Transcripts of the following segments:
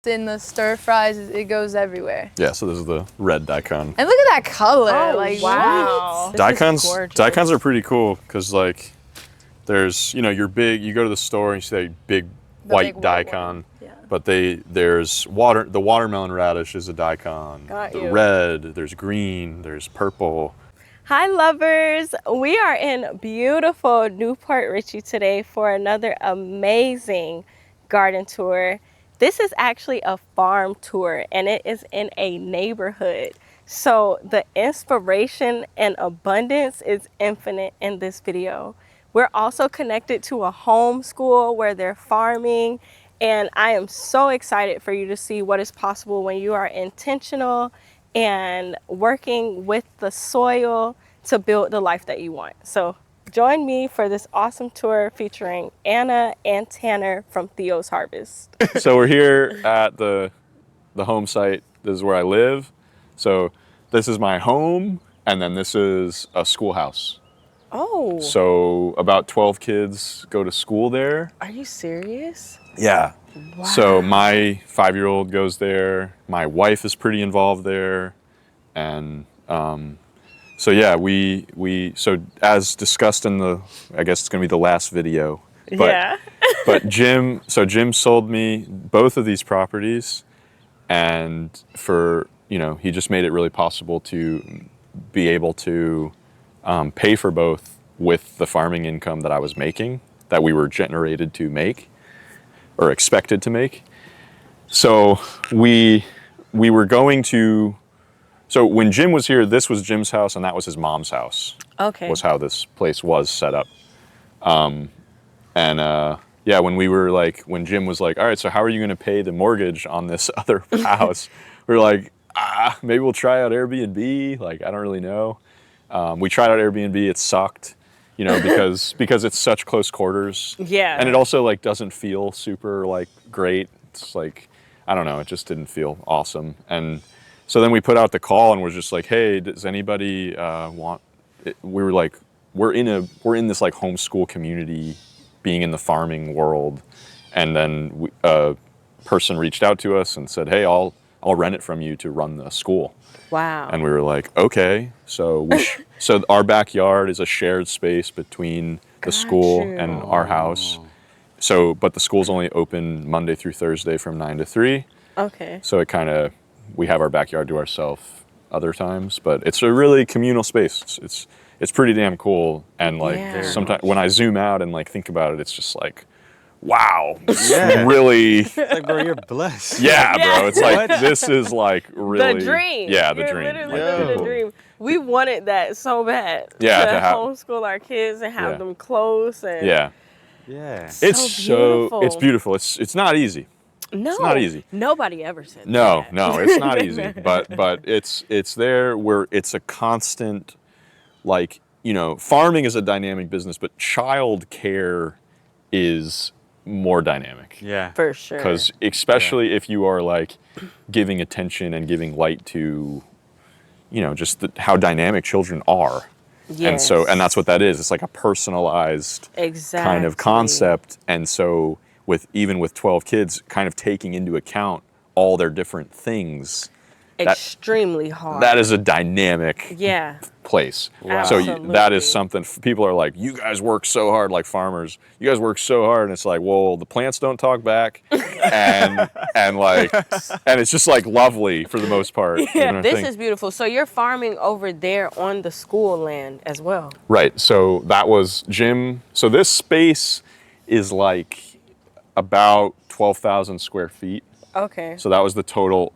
in the stir fries, it goes everywhere. Yeah, so this is the red daikon. And look at that color. Oh, like, wow. Daikons are pretty cool because like there's, you know, you go to the store and you see that big white daikon. Yeah. But there's the watermelon radish is a daikon. Got the you. red, there's green, there's purple. Hi lovers, we are in beautiful New Port Richey today for another amazing garden tour. This is actually a farm tour and it is in a neighborhood. So the inspiration and abundance is infinite in this video. We're also connected to a homeschool where they're farming, and I am so excited for you to see what is possible when you are intentional and working with the soil to build the life that you want. So join me for this awesome tour featuring Anna and Tanner from Theo's Harvest. So we're here at the home site. This is where I live. So this is my home, and then this is a schoolhouse. Oh. So about 12 kids go to school there. Are you serious? Yeah. Wow. So my 5-year-old goes there. My wife is pretty involved there. And so yeah, so as discussed in I guess it's gonna be the last video. But, yeah. But Jim sold me both of these properties, and he just made it really possible to be able to pay for both with the farming income that I was making, that we were generated to make or expected to make. So we were going to, so when Jim was here, this was Jim's house and that was his mom's house. Okay. Was how this place was set up. Yeah, when Jim was like, all right, so how are you gonna pay the mortgage on this other house? We were like, maybe we'll try out Airbnb. Like, I don't really know. We tried out Airbnb, it sucked, because it's such close quarters. Yeah. And it also like doesn't feel super like great. It's like, I don't know, it just didn't feel awesome. And so then we put out the call and we're just like, hey, does anybody want it? We were like, we're in this like homeschool community, being in the farming world. And then a person reached out to us and said, hey, I'll rent it from you to run the school. Wow. And we were like, okay. So so our backyard is a shared space between the school and our house. So, but the school's only open Monday through Thursday from 9 to 3. Okay. So we have our backyard to ourselves other times, but it's a really communal space. It's pretty damn cool. And like sometimes when I zoom out and like think about it, it's just like, wow, really. It's like, bro, you're blessed. Yeah, bro. It's like, this is like really. The dream. Yeah, the You're dream. Literally Like, living the dream. We wanted that so bad. Yeah, to to have homeschool our kids and have them close. And yeah. Yeah. It's beautiful. It's not easy. No, it's not easy. Nobody ever said No, that. no, it's not easy. But it's there where it's a constant, like, farming is a dynamic business, but child care is more dynamic. Yeah. For sure. Because especially if you are like giving attention and giving light to, just how dynamic children are. Yes. And that's what that is. It's like a personalized kind of concept. And so even with 12 kids, kind of taking into account all their different things. Extremely hard. That is a dynamic place. Wow. So Absolutely. that is something, people are like, you guys work so hard, like farmers, you guys work so hard. And it's like, well, the plants don't talk back. and it's just like lovely for the most part. Yeah, this is beautiful. So you're farming over there on the school land as well. Right. So that was Jim. So this space is like about 12,000 square feet. Okay. So that was the total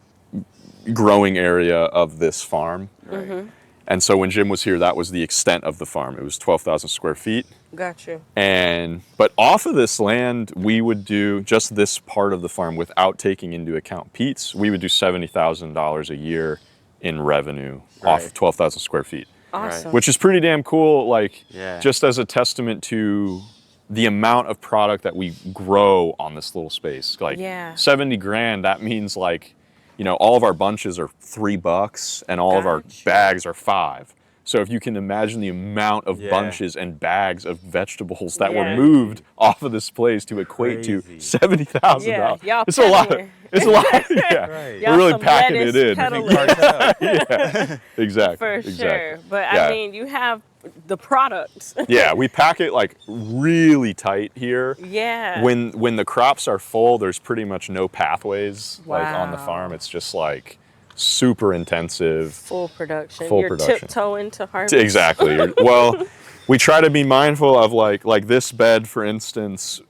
growing area of this farm. Mm-hmm. And so when Jim was here, that was the extent of the farm. It was 12,000 square feet. Got you. But off of this land, we would do just this part of the farm without taking into account peats. We would do $70,000 a year in revenue off of 12,000 square feet. Awesome. Which is pretty damn cool. Like, just as a testament to the amount of product that we grow on this little space. Like 70 grand, that means like, all of our bunches are $3 and all of our bags are $5. So if you can imagine the amount of bunches and bags of vegetables that were moved off of this place to equate to $70,000. Y'all It's a lot. It's a lot. Yeah, Right. Y'all we're really some packing it lettuce in. peddlers. Yeah, exactly. For exactly. sure. But Yeah. I mean, you have the products. Yeah, we pack it like really tight here. Yeah. When the crops are full, there's pretty much no pathways like on the Wow. farm. It's just like super intensive. Full production. Full You're production. tiptoeing to harvest. Exactly. Well, we try to be mindful of like this bed, for instance.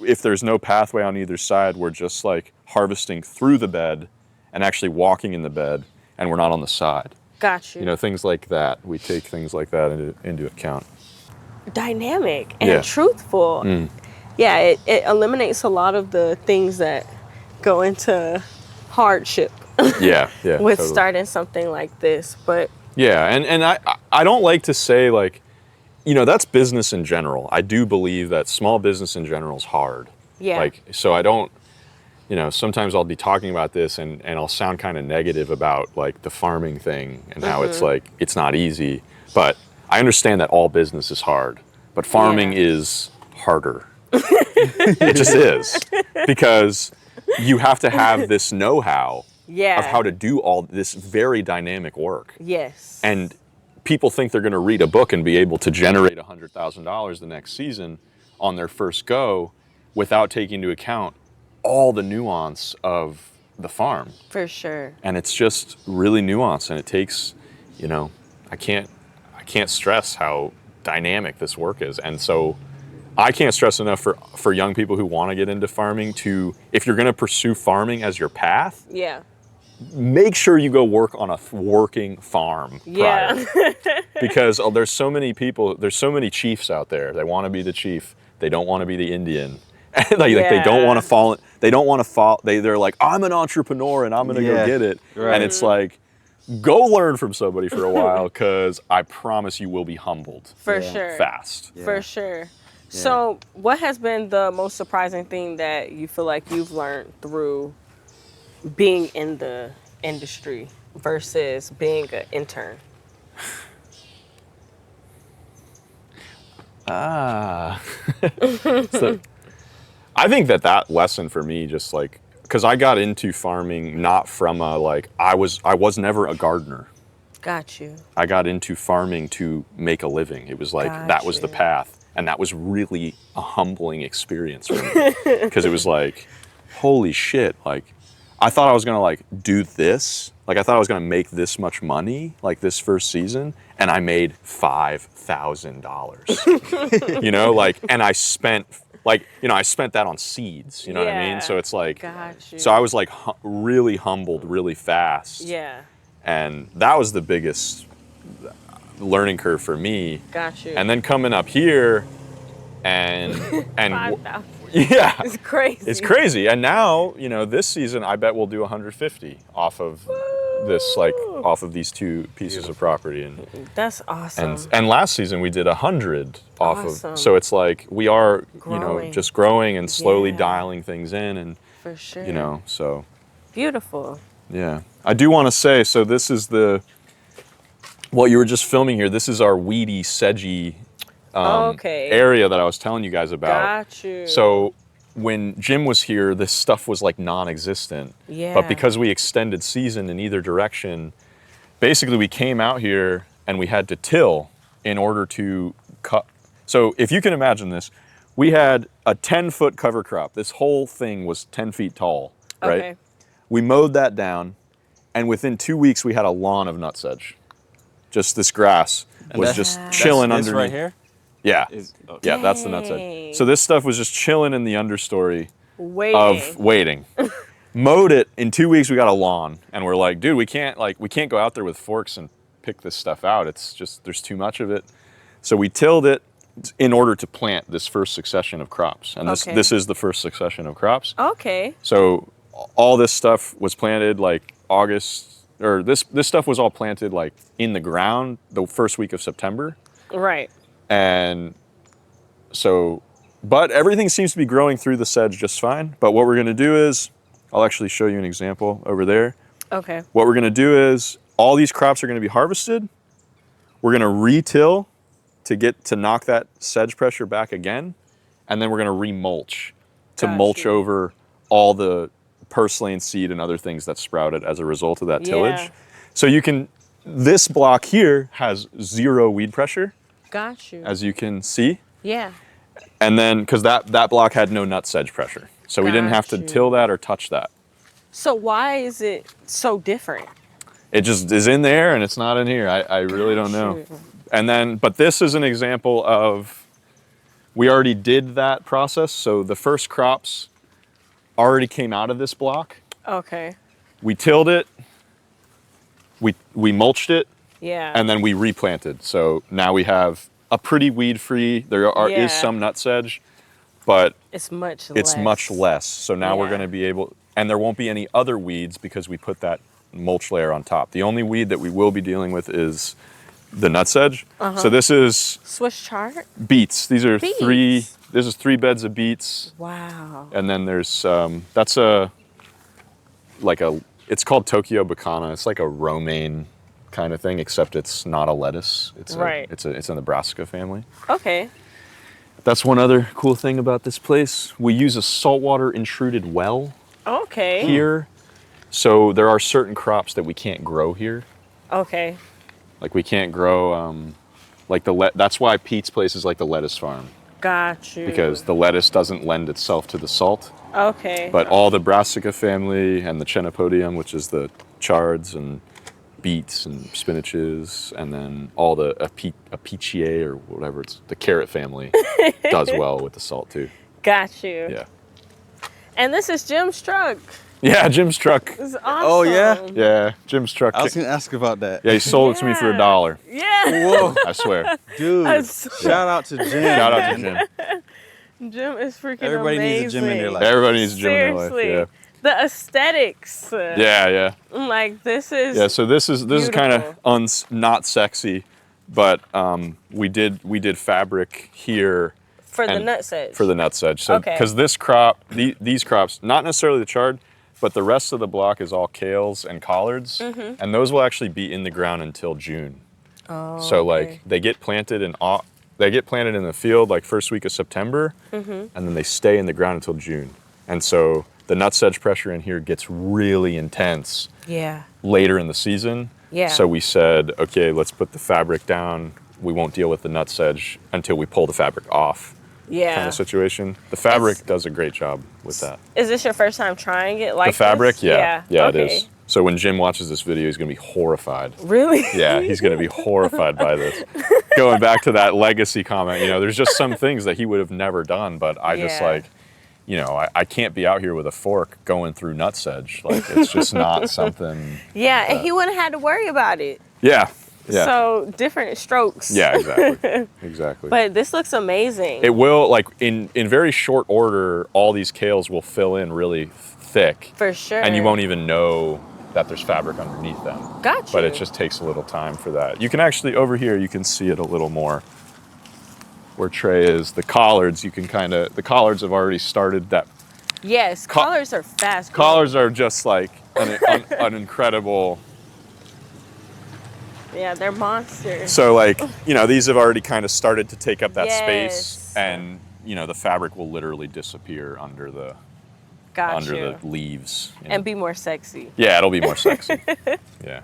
If there's no pathway on either side, we're just like harvesting through the bed and actually walking in the bed, and we're not on the side. Got you. You know, things like that. We take things like that into account. Dynamic and Yeah. truthful. Yeah, it eliminates a lot of the things that go into hardship Yeah, yeah. with totally. starting something like this. But Yeah, and I don't like to say like, you know, that's business in general. I do believe that small business in general is hard. yeah, Like, so I don't, you know, sometimes I'll be talking about this and I'll sound kind of negative about like the farming thing and how it's like, it's not easy. But I understand that all business is hard, but farming Yeah. is harder. It just is. Because you have to have this know-how yeah, of how to do all this very dynamic work. yes, And people think they're going to read a book and be able to generate $100,000 the next season on their first go without taking into account all the nuance of the farm. for sure. And it's just really nuanced, and it takes, you know, I can't stress how dynamic this work is. And so I can't stress enough for young people who want to get into farming to, if you're going to pursue farming as your path, Yeah, make sure you go work on a working farm yeah, prior. Because there's so many people, there's so many chiefs out there. They want to be the chief. They don't want to be the Indian. Like they don't want to fall. They don't want to fall. They're like, I'm an entrepreneur and I'm going to go get it. Right. And it's like, go learn from somebody for a while, because I promise you will be humbled for Yeah. sure, fast. for sure. So, what has been the most surprising thing that you feel like you've learned through being in the industry versus being an intern? So, I think that lesson for me, just like, because I got into farming not from a like, I was never a gardener. Got you. I got into farming to make a living. It was like, that was the Gotcha. path. And that was really a humbling experience for me. Because it was like, holy shit, like, I thought I was gonna like do this. Like I thought I was gonna make this much money, like this first season, and I made $5,000. You know, like, and I spent that on seeds. You know what I mean? Yeah. So it's like, Got you. so I was like really humbled really fast. Yeah, And that was the biggest learning curve for me. got you. And then coming up here, and 5,000. yeah, It's crazy. it's crazy. And now, you know, this season I bet we'll do 150 off of this, like off of these two pieces of property. That's awesome. And last season we did 100 off Awesome. of. So it's like we are, you know, Growing. just growing and slowly Yeah. dialing things in, and for sure. you know, so Beautiful. yeah. I do want to say, so this is what you were just filming here. This is our weedy, sedgy Okay. area that I was telling you guys about. Got you. So when Jim was here, this stuff was like non-existent. Yeah. But because we extended season in either direction, basically we came out here and we had to till in order to cut. So if you can imagine this, we had a 10-foot cover crop. This whole thing was 10 feet tall, right? Okay. We mowed that down, and within 2 weeks we had a lawn of nutsedge. Just this grass was just chilling That's this underneath. right here? Yeah. Is, oh, Yeah, that's the Dang. nutsedge. So this stuff was just chilling in the understory Waiting. of waiting. Mowed it in 2 weeks. We got a lawn, and we're like, dude, we can't go out there with forks and pick this stuff out. It's just, there's too much of it. So we tilled it in order to plant this first succession of crops, and Okay. this is the first succession of crops. Okay. So all this stuff was planted like August, or this stuff was all planted like in the ground the first week of September. Right. And so, but everything seems to be growing through the sedge just fine. But what we're gonna do is, I'll actually show you an example over there. Okay. What we're gonna do is, all these crops are gonna be harvested. We're gonna re-till to knock that sedge pressure back again. And then we're gonna re-mulch to Got mulch you. over all the purslane seed and other things that sprouted as a result of that Yeah. tillage. So this block here has 0 weed pressure, Got you. as you can see. Yeah. And then, because that block had no nut sedge pressure. So we didn't have to Got you. till that or touch that. So why is it so different? It just is in there and it's not in here. I really don't know. Got you. And then, but this is an example of, we already did that process. So the first crops already came out of this block. Okay. We tilled it, we mulched it, Yeah. and then we replanted. So now we have a pretty weed-free, there Yeah. is some nut sedge, but it's much it's much less. So now we're Yeah. going to be able, and there won't be any other weeds because we put that mulch layer on top. The only weed that we will be dealing with is the nut sedge. So this is Swiss chard? beets. These are Beets. this is 3 beds of beets. Wow. And then there's, that's it's called Tokyo Bacana. It's like a romaine kind of thing, except it's not a lettuce. Right. It's a Nebraska family. Okay. That's one other cool thing about this place. We use a saltwater intruded well Okay. here. So there are certain crops that we can't grow here. Okay. Like we can't grow, that's why Pete's place is like the lettuce farm, Got you. because the lettuce doesn't lend itself to the salt. Okay. But all the brassica family and the chenopodium, which is the chards and beets and spinaches, and then all the apiaceae or whatever, it's the carrot family does well with the salt too. Got you. Yeah. And this is Jim's truck. Yeah, Jim's truck. This is awesome. Oh, yeah? Yeah, Jim's truck. I was going to ask about that. Yeah, he sold it to me for $1. Yeah. Whoa, I swear. dude. That's- Shout out to Jim. Shout out to man. Jim. Jim is freaking Everybody amazing. needs a Jim in their life. Everybody needs a Jim in Seriously. their life. The aesthetics. Yeah. Like this is. Yeah, so this is kind Beautiful. of not sexy, but we did fabric here For the and- nut sedge. for the nut sedge. So Okay. because this crop, these crops, not necessarily the chard, but the rest of the block is all kales and collards, Mm-hmm. and those will actually be in the ground until June. Oh, So okay. like they get planted in the field like first week of September, Mm-hmm. and then they stay in the ground until June. And so the nut sedge pressure in here gets really intense Yeah. later in the season. Yeah. So we said, okay, let's put the fabric down. We won't deal with the nut sedge until we pull the fabric off. Yeah. Kind of situation. The fabric does a great job with that. Is this your first time trying it like The fabric, this? yeah, Okay. it is. So when Jim watches this video, he's gonna be horrified. Really? Yeah, he's gonna be horrified by this. Going back to that legacy comment, there's just some things that he would have never done, but I just Yeah. I can't be out here with a fork going through nut sedge. Like it's just not something. Yeah, and he wouldn't have had to worry about it. Yeah. Yeah. So different strokes. Yeah, exactly. Exactly. But this looks amazing. It will, like, in very short order, all these kales will fill in really thick. For sure. And you won't even know that there's fabric underneath them. Got you. But it just takes a little time for that. You can actually, over here, you can see it a little more. Where Trey is, the collards, the collards have already started that. Yes, collards are fast. Collards are just like an incredible. Yeah, they're monsters. So like, these have already kind of started to take up that Yes. space, and the fabric will literally disappear under the Got you. the leaves. And be more sexy. Yeah, it'll be more sexy. Yeah.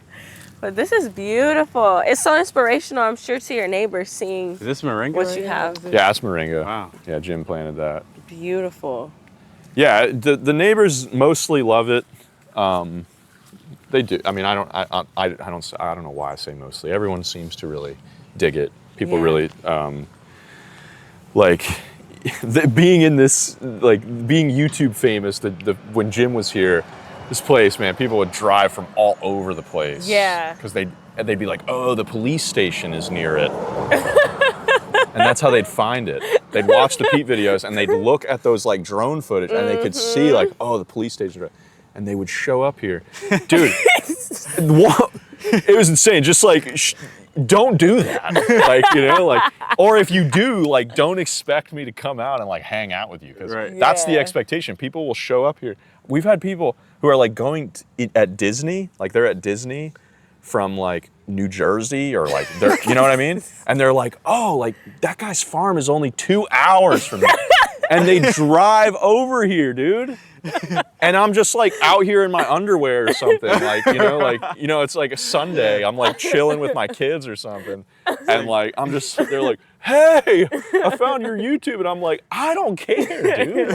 But this is beautiful. It's so inspirational, I'm sure, to your neighbors seeing Is this moringa? what right you here? have. Yeah, that's moringa. Wow. Yeah, Jim planted that. Beautiful. Yeah, the neighbors mostly love it. They do. I mean, I don't know why I say mostly. Everyone seems to really dig it. People Yeah. really like being in this, like being YouTube famous. When Jim was here, this place, man, people would drive from all over the place. Yeah. Because they'd be like, oh, the police station is near it. And that's how they'd find it. They'd watch the Pete videos and they'd look at those like drone footage and they could see like, oh, the police station. And they would show up here. Dude, what? It was insane. Just like, don't do that. Like, or if you do, like, don't expect me to come out and like hang out with you. Because Right. that's the Yeah. expectation. People will show up here. We've had people who are like going at Disney, like they're at Disney from like New Jersey or like, you know what I mean? And they're like, oh, like that guy's farm is only 2 hours from here. and they drive over here, dude. And I'm just like out here in my underwear or something, it's like a Sunday. I'm like chilling with my kids or something, and like they're like, "Hey, I found your YouTube," and I'm like, "I don't care, dude.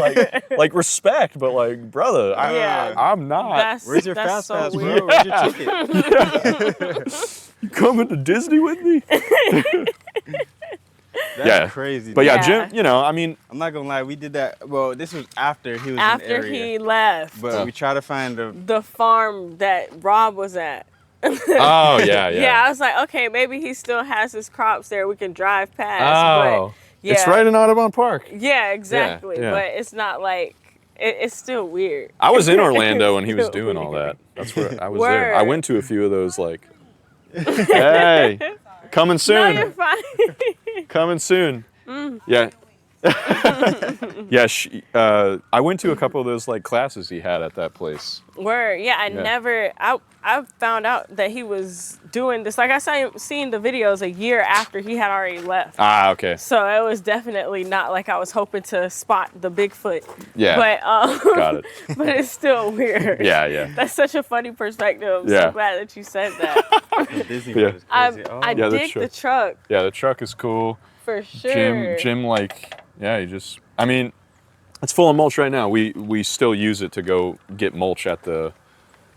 Like respect, but like, brother, I'm not." Where's your fast so pass, bro? weird. Where's your ticket? You coming to Disney with me? That's crazy. But Yeah. Jim, I mean, I'm not gonna lie, we did that. Well, this was after he was in the After area. he left, But we tried to find the farm that Rob was at. oh yeah. Yeah, I was like, okay, maybe he still has his crops there. We can drive past. Oh, but it's right in Audubon Park. Yeah, exactly. yeah. But it's not like it's still weird. I was in Orlando when he was Still doing all weird. that. That's where I was Word. there. I went to a few of those, like, hey, coming No, soon. you're fine. Coming soon. Yeah. Yeah, I went to a couple of those like classes he had at that place. Word. Yeah, I found out that he was doing this. Like I seen the videos a year after he had already left. Ah, okay. So it was definitely not like I was hoping to spot the Bigfoot. Yeah. But Got it. but it's still weird. Yeah. That's such a funny perspective. I'm Yeah. so glad that you said that. Disney Yeah. World is crazy. I Yeah, the dig truck. the truck Yeah, the truck is cool. for sure. Jim, like, yeah, I mean, it's full of mulch right now. We still use it to go get mulch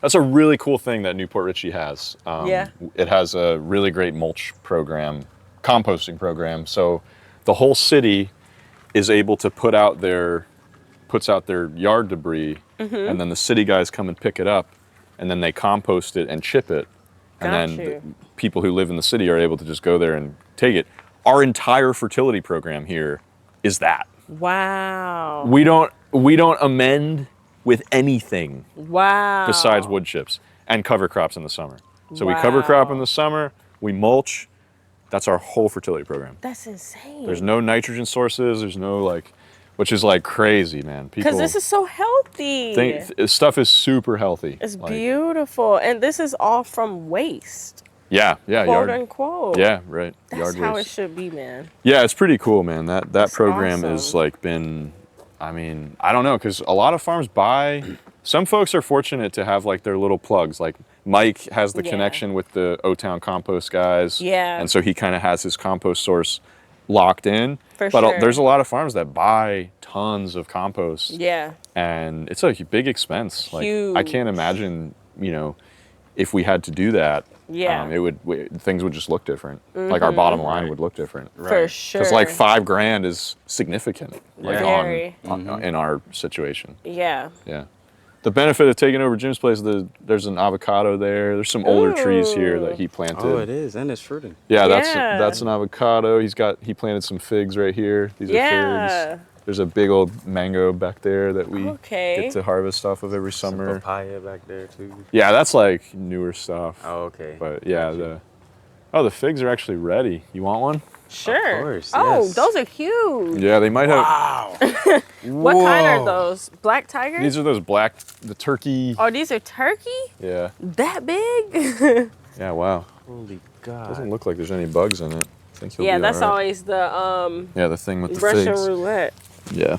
that's a really cool thing that Port Richey has. Yeah. It has a really great mulch program, composting program. So the whole city is able to puts out their yard debris, and then the city guys come and pick it up, and then they compost it and chip it. And Got then you. the people who live in the city are able to just go there and take it. Our entire fertility program here is that. Wow. We don't amend with anything Wow. besides wood chips and cover crops in the summer. So we cover crop in the summer, we mulch. That's our whole fertility program. That's insane. There's no nitrogen sources. There's no which is like crazy, man. People Because this is so healthy. stuff is super healthy. It's beautiful. And this is all from waste. Yeah, Quote unquote. Yeah, right. That's yard how waste. it should be, man. Yeah, it's pretty cool, man. That That's program awesome. is been, I mean, I don't know, because a lot of farms some folks are fortunate to have like their little plugs. Like Mike has the Yeah. connection with the O-Town compost guys. Yeah. And so he kind of has his compost source locked in. For but sure. there's a lot of farms that buy tons of compost. Yeah. And it's a big expense. Like I can't Huge. imagine, if we had to do that, Yeah. things would just look different. Like our bottom line would look different. For sure. Because like $5,000 is significant, Very. in our situation. Yeah. Yeah. The benefit of taking over Jim's place, there's an avocado there. There's some older trees here that he planted. Oh, it is, and it's fruiting. Yeah, Yeah. that's an avocado. He planted some figs right here. These are Yeah. figs. There's a big old mango back there that we Okay. get to harvest off of every Some summer. papaya back there too. Yeah, that's like newer stuff. Oh, okay. But yeah, Gotcha. the figs are actually ready. You want one? Sure. Of course, Oh, yes. those are huge. Yeah, they might have. Wow. What kind are those? Black tiger? These are the turkey. Oh, these are turkey? Yeah. That big? Yeah, wow. Holy God. Doesn't look like there's any bugs in it. I think he'll Yeah, be that's all right. always the Yeah, the thing with the Russian figs. roulette. Yeah.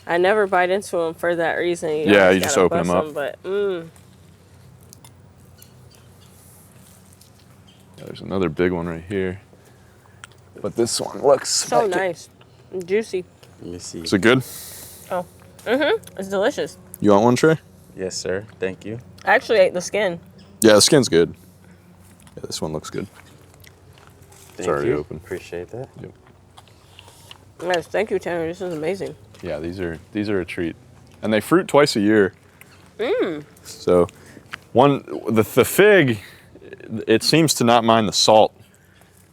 I never bite into them for that reason. Yeah, always you just gotta open 'em bust up. But Yeah, there's another big one right here. But this one looks so nice, juicy. Let me see. Is it good? It's delicious. You want one, Trey? Yes, sir. Thank you. I actually ate the skin. Yeah, the skin's good. Yeah, this one looks good. Thank already you. open. Appreciate that. Yep. Yes, thank you, Tanner. This is amazing. Yeah, these are a treat, and they fruit twice a year. So, the fig, it seems to not mind the salt.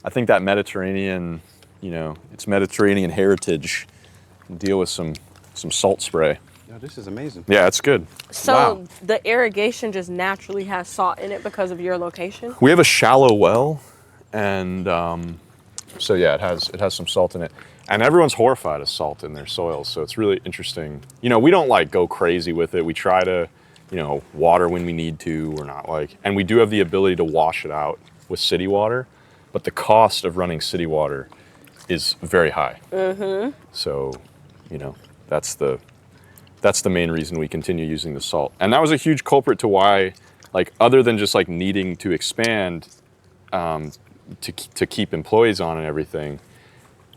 I think that Mediterranean, it's Mediterranean heritage. Deal with some salt spray. Yo, this is amazing. Yeah, it's good. So Wow. the irrigation just naturally has salt in it because of your location? We have a shallow well, and so yeah, it has some salt in it. And everyone's horrified of salt in their soils, so it's really interesting. We don't go crazy with it. We try to, water when we need to. We're not and we do have the ability to wash it out with city water, but the cost of running city water is very high. So, you know, that's the main reason we continue using the salt. And that was a huge culprit to why, like, other than just like needing to expand to keep employees on and everything,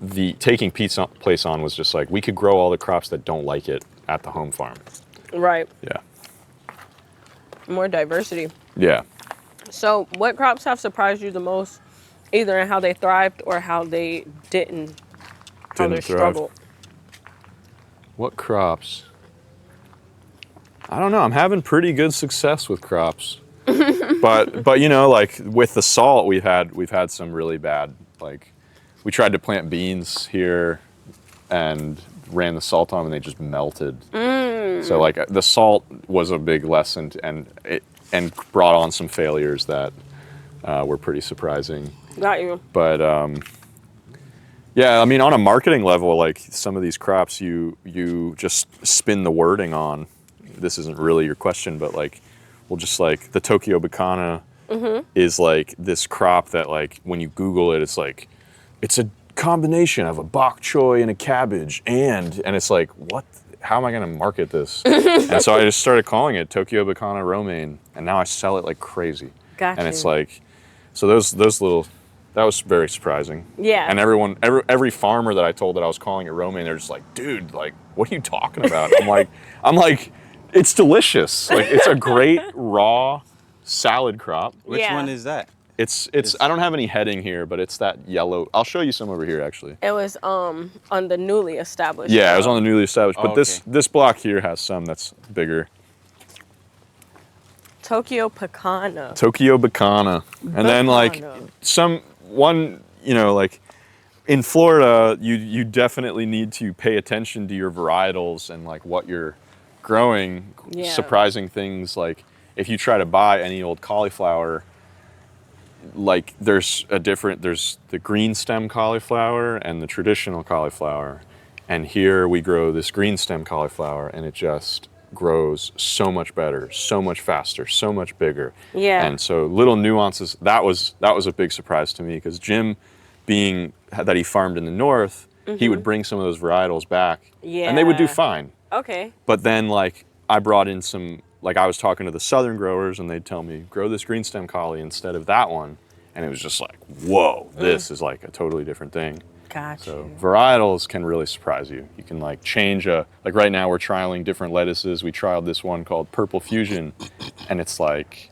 the taking place on was just like, we could grow all the crops that don't like it at the home farm. Right. Yeah. More diversity. Yeah. So what crops have surprised you the most, either in how they thrived or how they didn't Didn't thrive. struggled? What crops? I don't know. I'm having pretty good success with crops. but you know, like with the salt, we've had some really bad, like we tried to plant beans here and ran the salt on them and they just melted. So like the salt was a big lesson and brought on some failures that were pretty surprising. Got you. But yeah, I mean, on a marketing level, like some of these crops you just spin the wording on. This isn't really your question, but like we'll just like the Tokyo Bacana is like this crop that like when you Google it, it's like it's a combination of a bok choy and a cabbage and it's like, what? How am I going to market this? And so I just started calling it Tokyo Bacana romaine, and now I sell it like crazy. Gotcha. And it's like, so those little, that was very surprising. Yeah. And every farmer that I told that I was calling it romaine, they're just like, dude, like, what are you talking about? I'm like, it's delicious. Like, it's a great raw salad crop. Which Yeah. one is that? It's I don't have any heading here, but it's that yellow. I'll show you some over here actually. It was on the newly established. Yeah, it was on the newly established, but Oh, okay. this block here has some that's bigger. Tokyo Pecana. Tokyo Bacana. And then like you know, like in Florida, you definitely need to pay attention to your varietals and like what you're growing. Yeah. Surprising things like if you try to buy any old cauliflower, like there's the green stem cauliflower and the traditional cauliflower. And here we grow this green stem cauliflower and it just grows so much better, so much faster, so much bigger. Yeah. And so little nuances, that was a big surprise to me because Jim, being that he farmed in the north, he would bring some of those varietals back and they would do Yeah. fine. Okay. But then like I brought in some, like I was talking to the southern growers and they'd tell me, grow this green stem collie instead of that one. And it was just like, whoa, this is like a totally different thing. Gotcha. So varietals can really surprise you. You can like change like right now we're trialing different lettuces. We trialed this one called Purple Fusion and it's like,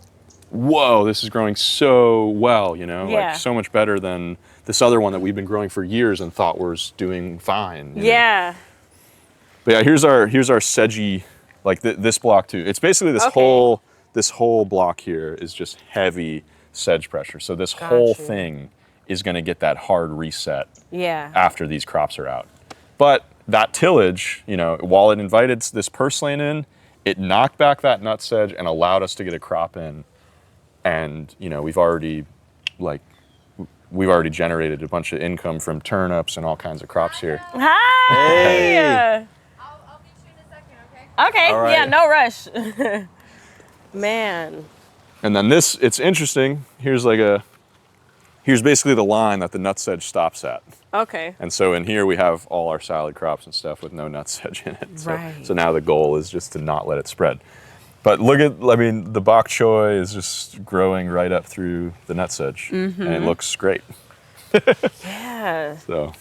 whoa, this is growing so well, you know, Yeah. like so much better than this other one that we've been growing for years and thought was doing fine. you know? Yeah. But yeah, here's our sedgy, like this block too. It's basically this Okay. whole block here is just heavy sedge pressure. So this whole Gotcha. thing is going to get that hard reset Yeah. after these crops are out. But that tillage, you know, while it invited this purslane in, it knocked back that nut sedge and allowed us to get a crop in. And, you know, we've already generated a bunch of income from turnips and all kinds of crops here. Hi. Hey. I'll meet you in a second, okay? Okay. All right. Yeah. No rush. Man. And then it's interesting. Here's basically the line that the nut sedge stops at. Okay. And so in here we have all our salad crops and stuff with no nut sedge in it. So, Right. so now the goal is just to not let it spread. But the bok choy is just growing right up through the nut sedge and it looks great. Yeah. So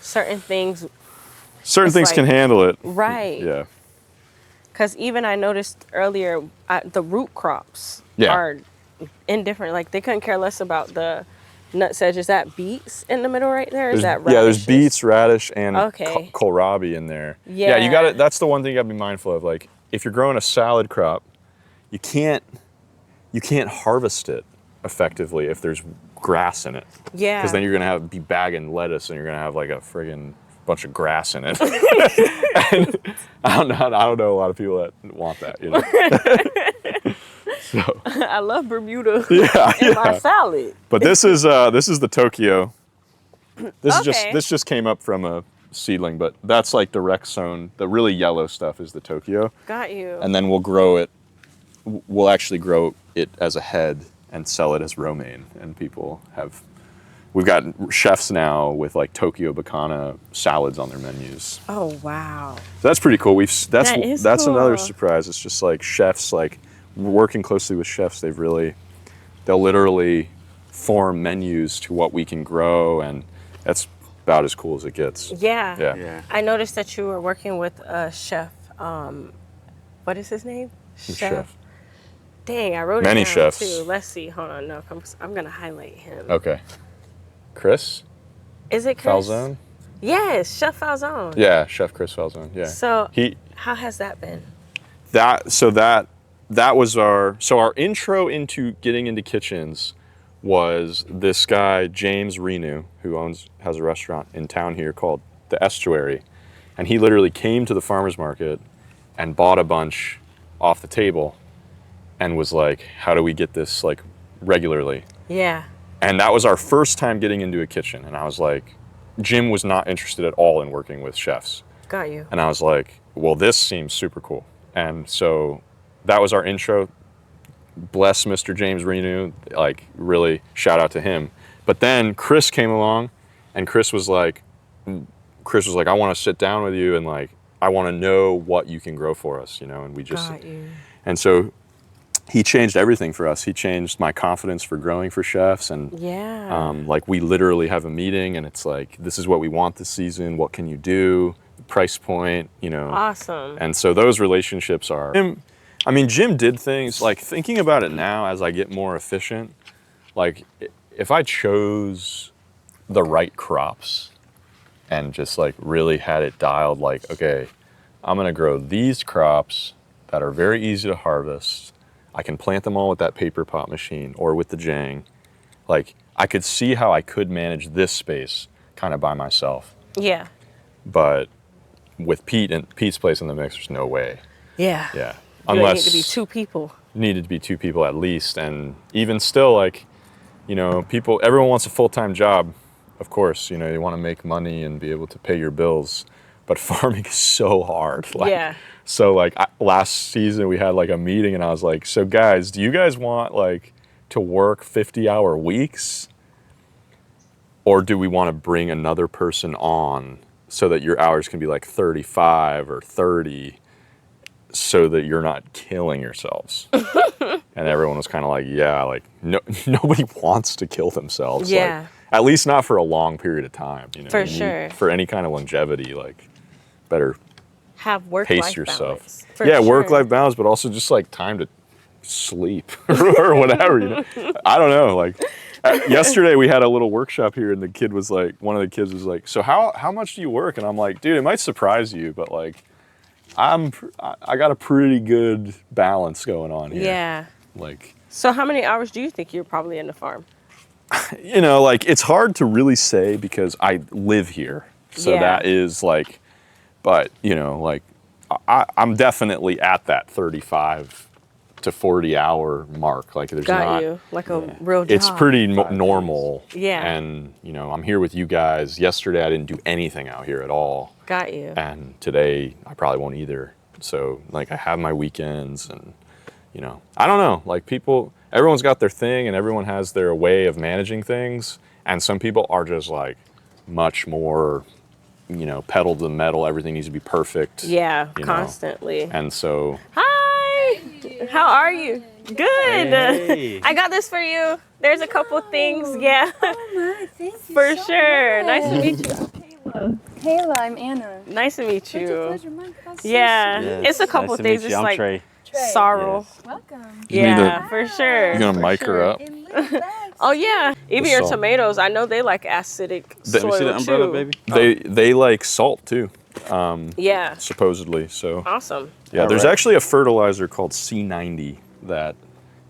Certain things. certain It's things like- can handle it. Right. Yeah. Because even I noticed earlier, the root crops Yeah. are indifferent. Like they couldn't care less about the nut sedge. Is that beets in the middle right there? Is that radishes? Yeah, there's beets, radish, and Okay. kohlrabi in there. Yeah. you got to. That's the one thing you got to be mindful of. Like, if you're growing a salad crop, you can't harvest it effectively if there's grass in it. Yeah. Because then you're gonna be bagging lettuce and you're gonna have like a friggin' bunch of grass in it. And I don't know a lot of people that want that, you know. So I love Bermuda yeah, in my yeah. salad. But this is the Tokyo. Okay. This just came up from a seedling, but that's like direct sown. The really yellow stuff is the Tokyo, Got you. and then we'll grow it. We'll actually grow it as a head and sell it as romaine, and people have we've got chefs now with like Tokyo Bacana salads on their menus. Oh, wow. So that's pretty cool. That's cool. another surprise. It's just like chefs, like working closely with chefs, they'll literally form menus to what we can grow, and that's about as cool as it gets. Yeah. Yeah. I noticed that you were working with a chef. What is his name? Chef. Dang, I wrote Many it down chefs. too. Let's see. Hold on. No, I'm going to highlight him. Okay. Chris Is it Chris? Falzone? Yes, Chef Falzone. Yeah, Chef Chris Falzone. Yeah. So how has that been? That was our intro into getting into kitchens was this guy James Renew, who has a restaurant in town here called the Estuary, and he literally came to the farmers market and bought a bunch off the table and was like, how do we get this like regularly? Yeah. And that was our first time getting into a kitchen, and I was like, Jim was not interested at all in working with chefs. Got you. And I was like, well, this seems super cool. And so that was our intro. Bless Mr. James Renew, like really shout out to him. But then Chris came along, and Chris was like, I want to sit down with you, and like, I want to know what you can grow for us, you know, and we just, Got you. and so he changed everything for us. He changed my confidence for growing for chefs, and like we literally have a meeting, and it's like, this is what we want this season. What can you do? The price point, you know. Awesome. And so those relationships are. Jim did things like thinking about it now as I get more efficient. Like if I chose the right crops and just like really had it dialed, like, okay, I'm gonna grow these crops that are very easy to harvest. I can plant them all with that paper pot machine or with the Jang. Like I could see how I could manage this space kind of by myself. Yeah. But with Pete's place in the mix, there's no way. Yeah. Yeah. You Unless need to be two people. Needed to be two people at least. And even still, like, you know, everyone wants a full-time job, of course. You know, you want to make money and be able to pay your bills. But farming is so hard. Like, yeah. So, like, last season we had, like, a meeting, and I was like, so, guys, do you guys want, like, to work 50-hour weeks? Or do we want to bring another person on so that your hours can be, like, 35 or 30 so that you're not killing yourselves? And everyone was kind of like, yeah, like, nobody wants to kill themselves. Yeah. Like, at least not for a long period of time. You know, for sure. For any kind of longevity, like, better have work-life pace yourself. Balance. Yeah, sure. Work-life balance, but also just like time to sleep or whatever. You know, I don't know. Like yesterday, we had a little workshop here, and one of the kids was like, "So how much do you work?" And I'm like, "Dude, it might surprise you, but like, I got a pretty good balance going on here." Yeah. Like. So how many hours do you think you're probably in the farm? You know, like it's hard to really say because I live here, so that is like. But, you know, like, I'm definitely at that 35 to 40 hour mark. Like, there's Got you. Like a real job. It's pretty normal. Yeah. And, you know, I'm here with you guys. Yesterday, I didn't do anything out here at all. Got you. And today, I probably won't either. So, like, I have my weekends and, you know, I don't know. Like, everyone's got their thing and everyone has their way of managing things. And some people are just, like, much more, you know, pedal to the metal, everything needs to be perfect. Yeah, constantly. Know? And so. Hi! Hey. How are you? Good. Hey. I got this for you. There's a couple things, yeah. Oh my, thank you For so sure. much. Nice to meet you. Kayla. Kayla, I'm Anna. Nice to meet you. Pleasure, Mike. That's so Yeah, sweet. it's a couple Nice to things. meet It's you. I'm like Trey. sorrel. Yes. Welcome. Yeah, for sure. You're gonna mic her up? In little bags. Oh yeah, even The your salt. tomatoes. I know they like acidic Let soil Let me see the umbrella, too. baby. They like salt too, Yeah. supposedly. So Awesome. yeah, there's Alright. actually a fertilizer called C90 that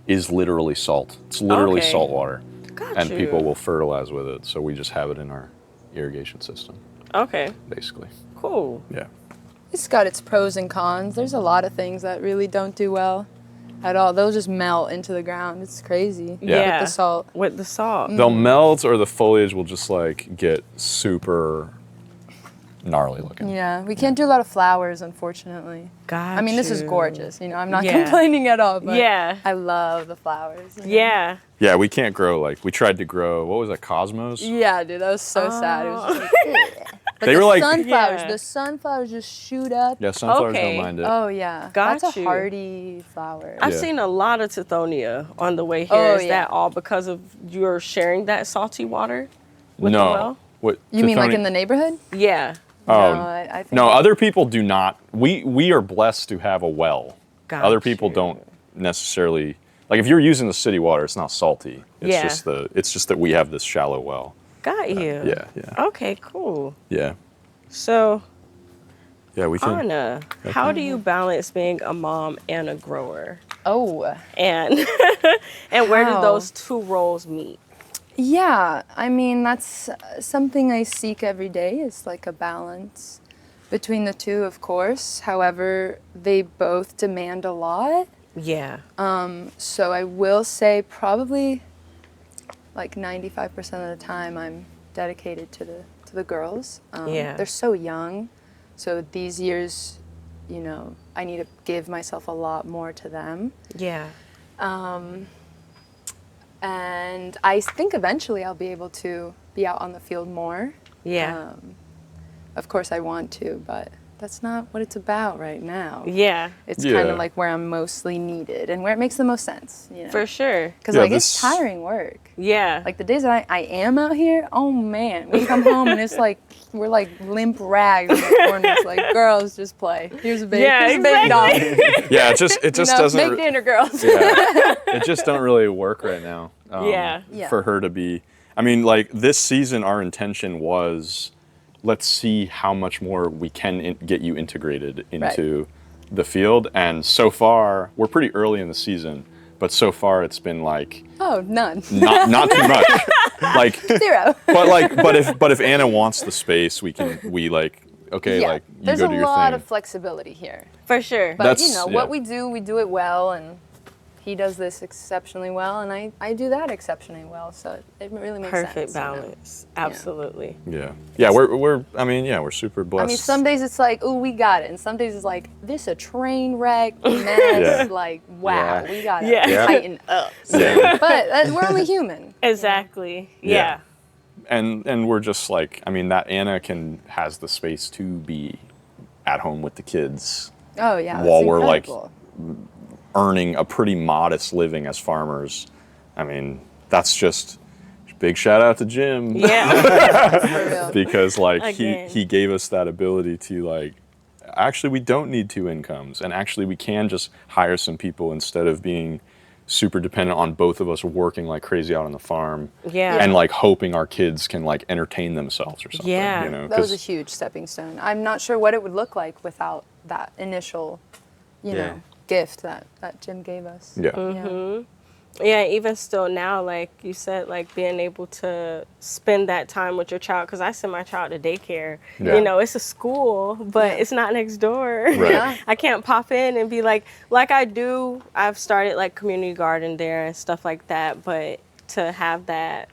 is literally salt. It's literally Okay. salt water, Got and you. people will fertilize with it. So we just have it in our irrigation system, Okay. basically. Cool. Yeah. It's got its pros and cons. There's a lot of things that really don't do well at all. They'll just melt into the ground. It's crazy. Yeah. With the salt. With the salt. They'll melt, or the foliage will just like get super gnarly looking. Yeah, we can't do a lot of flowers, unfortunately. Got I mean, this is you. gorgeous. You know, I'm not Yeah. complaining at all. But Yeah. I love the flowers. you know? Yeah. Yeah, we can't grow like we tried to grow. What was that? Cosmos. Yeah, dude, that was so sad. It was just like, ugh. But They the were like- sunflowers. Yeah. The sunflowers just shoot up. Yeah, sunflowers Okay. don't mind it. Oh yeah, Got that's a you. hardy flower. I've Yeah. seen a lot of Tithonia on the way here. Oh, Is yeah. that all because of you're sharing that salty water with no. the well? What? You mean like Tithoni- in the neighborhood? Yeah. Oh, No, I think no, other people do not. We are blessed to have a well. Got Other people you. don't necessarily. Like if you're using the city water, it's not salty. It's Yeah. it's just that we have this shallow well. Got you. Yeah, yeah, Okay, cool. yeah, So, yeah. We can. Anna, how do you balance being a mom and a grower? Oh, And and where do How? those two roles meet? yeah. I mean, that's something I seek every day. Is like a balance between the two, of course. However, they both demand a lot. Yeah. So I will say probably like 95% of the time I'm dedicated to the girls. Yeah. They're so young. So these years, you know, I need to give myself a lot more to them. Yeah. And I think eventually I'll be able to be out on the field more. Yeah. Of course I want to, but that's not what it's about right now. Yeah. It's kind Yeah. of like where I'm mostly needed and where it makes the most sense, you know. For sure. Because Yeah, like this- it's tiring work. Yeah. Like the days that I am out here, oh man, we come home and it's like we're like limp rags in the corner. It's like, girls, just play. Here's a baby. Yeah, Here's a baby doll. Yeah, it just You know, doesn't. make dinner, girls. Yeah, it just don't really work right now. Yeah. Yeah. For her to be, I mean, like this season, our intention was, let's see how much more we can get you integrated into the field. And so far, we're pretty early in the season, but so far it's been like Oh, none. not too much. Like, Zero. but if Anna wants the space, we like okay, Yeah. like you There's go a do your lot thing. of flexibility here. For sure. But That's- you know, yeah. what we do it well, and he does this exceptionally well, and I do that exceptionally well. So it really makes Perfect sense. you know? balance. Absolutely. Yeah, we're super blessed. I mean, some days it's like, ooh, we got it, and some days it's like, this a train wreck mess. Yeah. Like, wow, Yeah. we gotta Yeah. tighten up. Yeah. But we're only human. Exactly. Yeah. Yeah. and we're just like, I mean, that Anna has the space to be at home with the kids Oh yeah. that's While we're, like, incredible. earning a pretty modest living as farmers. I mean, that's just big shout out to Jim. Yeah. For real. Because like Again. he gave us that ability to like, actually we don't need two incomes, and actually we can just hire some people instead of being super dependent on both of us working like crazy out on the farm. Yeah. And like hoping our kids can like entertain themselves or something. Yeah. You know, That was a 'cause- huge stepping stone. I'm not sure what it would look like without that initial, you Yeah. know, gift that Jim gave us. yeah. Mm-hmm. Yeah, even still now, like you said, like being able to spend that time with your child, because I send my child to daycare. Yeah. You know, it's a school, but Yeah. it's not next door. Right. Yeah. I can't pop in and be like I do. I've started like community garden there and stuff like that, but to have that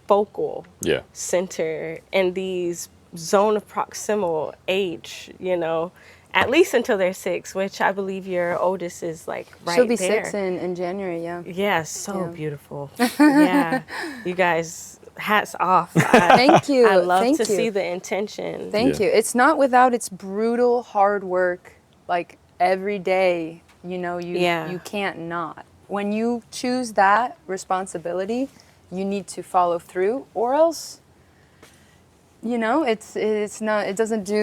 focal Yeah. center in these zone of proximal age, you know, at least until they're 6, which I believe your oldest is like right She'll be there. 6 in January, yeah. Yeah, so Yeah. beautiful. Yeah, you guys, hats off. Thank you. I love Thank to you. see the intention. Thank Yeah. you. It's not without its brutal hard work, like every day, you know, Yeah. you can't not. When you choose that responsibility, you need to follow through, or else, you know, it doesn't do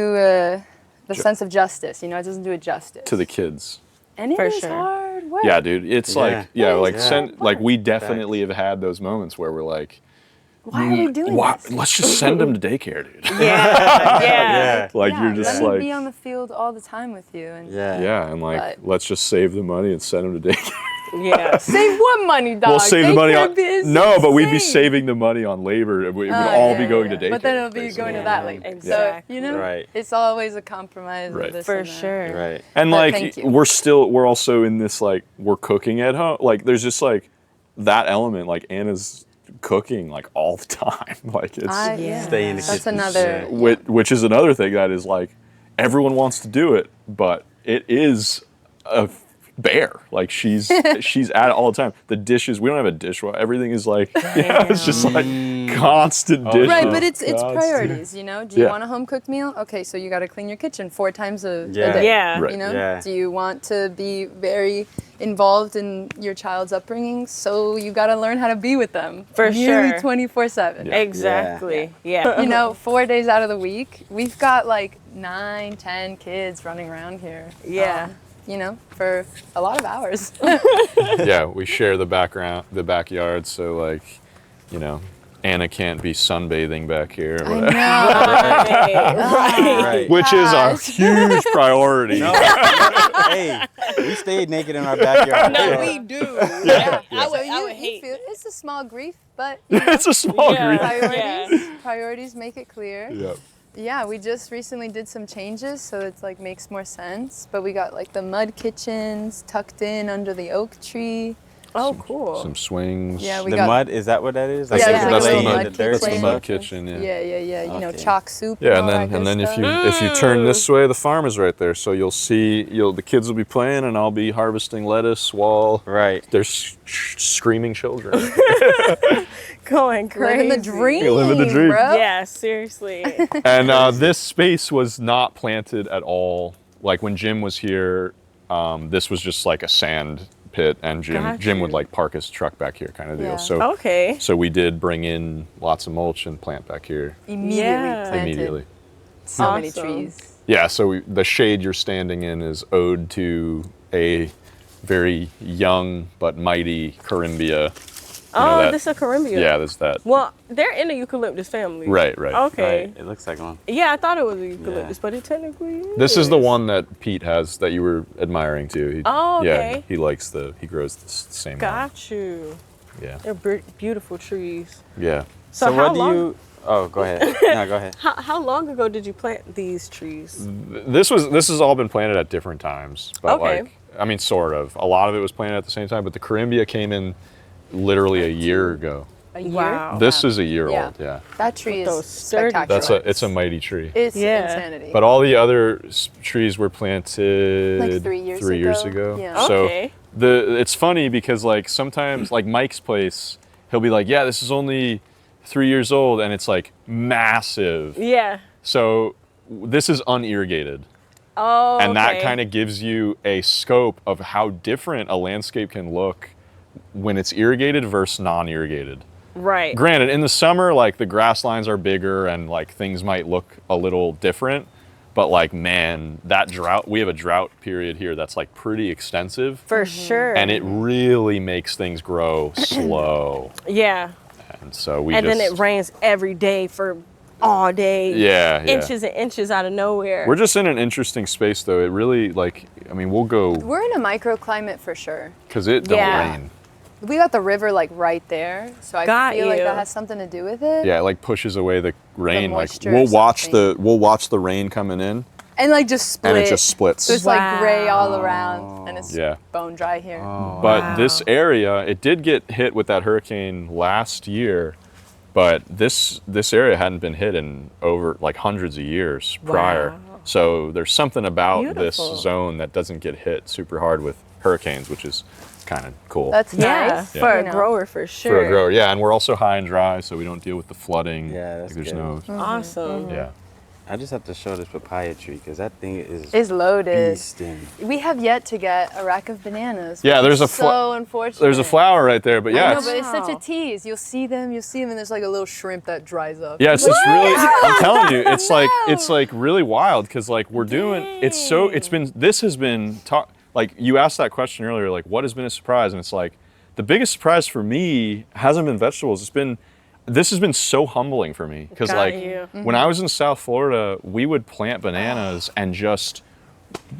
the sense of justice, you know, it doesn't do it justice. To the kids. And it For is sure. hard work. Yeah, dude. It's Yeah. like, yeah, like Yeah. like we definitely have had those moments where we're like, Why are we doing this? let's just send them to daycare, dude. Yeah, yeah. Yeah. Like Yeah, you're just let me like, be on the field all the time with you. And Yeah. yeah, and like, But- let's just save the money and send them to daycare. Yeah. Save what money, dog? We'll save the money Daycare on is no, but we'd be insane. saving the money on labor. It would Oh, all yeah, be going yeah. to daycare. But then it'll be basically. going to Yeah. that later. Exactly. So, you know, Right. it's always a compromise. of Right. this For and that. sure. Right. And But like thank you. we're also in this like we're cooking at home. Like there's just like that element. Like Anna's cooking like all the time. Like it's Stay in the That's kitchen. another. which is another thing that is like everyone wants to do it, but it is a bear. Like she's at it all the time. The dishes, we don't have a dishwasher. Everything is like it's just like constant dishes. Right, but it's constant- priorities, you know? Do you Yeah. want a home cooked meal? Okay, so you got to clean your kitchen 4 times a Yeah. day. Yeah. Right. You know? Yeah. Do you want to be very involved in your child's upbringing? So you got to learn how to be with them. For nearly sure. 24/7. Exactly. Yeah. You know, 4 days out of the week, we've got like 9, 10 kids running around here. Yeah. You know, for a lot of hours. Yeah, we share the backyard, so like, you know, Anna can't be sunbathing back here, or whatever, Right. Right. which is a Gosh. huge priority. No, hey, we stayed naked in our backyard. No, we do. Yeah. I would, So I would you hate. feel it's a small grief, but you know, It's a small Yeah. grief. priorities make it clear. Yeah. Yeah, we just recently did some changes, so it's like makes more sense. But we got like the mud kitchens tucked in under the oak tree. Oh, cool. Some swings. Yeah, we The got mud, is that what that is? That's Yeah, the, it's like that's a the little mud. mud That's the kitchen. mud kitchen. Yeah. Yeah. You know, Okay. chalk soup. Yeah, all that and good then if stuff. you turn this way, the farm is right there. So you'll see the kids will be playing, and I'll be harvesting lettuce while Right. there's screaming children. Going crazy. living the dream, living the dream. bro. Yeah, seriously. And this space was not planted at all. Like when Jim was here, this was just like a sand pit, and Got Jim would you. like park his truck back here, kind of deal. Yeah. So Okay. so we did bring in lots of mulch and plant back here Immediately Yeah. planted immediately. so many Awesome. trees. Yeah, so the shade you're standing in is ode to a very young but mighty Corymbia. Oh, that- this is a Corymbia. Yeah, there's that. Well, they're in the eucalyptus family. Right. Okay. Right. It looks like one. Yeah, I thought it was a eucalyptus, but it technically is. This is the one that Pete has that you were admiring too. Oh, Yeah, okay. he grows the same one. Got you. Yeah. They're beautiful trees. Yeah. So, how what do long? you? Oh, go ahead. No, go ahead. How long ago did you plant these trees? This has all been planted at different times, but Okay. like I mean sort of. A lot of it was planted at the same time, but the Corymbia came in literally a year ago. A year? Wow. This is a year Yeah. old, yeah. That tree Those is sturdy spectacular. It's a mighty tree. It's Yeah. insanity. But all the other trees were planted Like 3 years ago. Yeah. So Okay. it's funny because like sometimes like Mike's place, he'll be like, yeah, this is only 3 years old, and it's like massive. Yeah. So this is unirrigated. Oh. And that okay. kind of gives you a scope of how different a landscape can look when it's irrigated versus non-irrigated. Right. Granted, in the summer, like the grass lines are bigger and like things might look a little different, but like, man, that drought, we have a drought period here that's like pretty extensive, For sure. and it really makes things grow slow. Yeah. And so And then it rains every day for all day. Yeah, yeah. Inches and inches out of nowhere. We're just in an interesting space though. It really like, I mean, we'll go, We're in a microclimate for sure. cause it don't Yeah. rain. We got the river like right there, so I Got feel like you. that has something to do with it. Yeah, it like pushes away the rain. Like moisture we'll or watch something. we'll watch the rain coming in, And like just split. and it just splits. So it's like gray all around, and it's Yeah. bone dry here. But this area, it did get hit with that hurricane last year, but this area hadn't been hit in over like hundreds of years prior. Wow. So there's something about Beautiful. this zone that doesn't get hit super hard with hurricanes, which is kind of cool. That's yeah, nice. for you a know. grower for sure. for a grower. Yeah, and we're also high and dry, so we don't deal with the flooding. Yeah, that's Like, there's good. no. Awesome. Yeah. I just have to show this papaya tree because that thing is Is loaded. beasting. We have yet to get a rack of bananas. Yeah, which there's is a so unfortunate. There's a flower right there, but yeah, I know, it's, but it's such a Wow. tease. You'll see them, and there's like a little shrimp that dries up. yeah, it's just really. I'm telling you, it's like No. it's like really wild because like we're doing. It's so. It's been. This has been talk. Like you asked that question earlier, like what has been a surprise, and it's like the biggest surprise for me hasn't been vegetables. It's been. This has been so humbling for me because Got like you. when I was in South Florida, we would plant bananas and just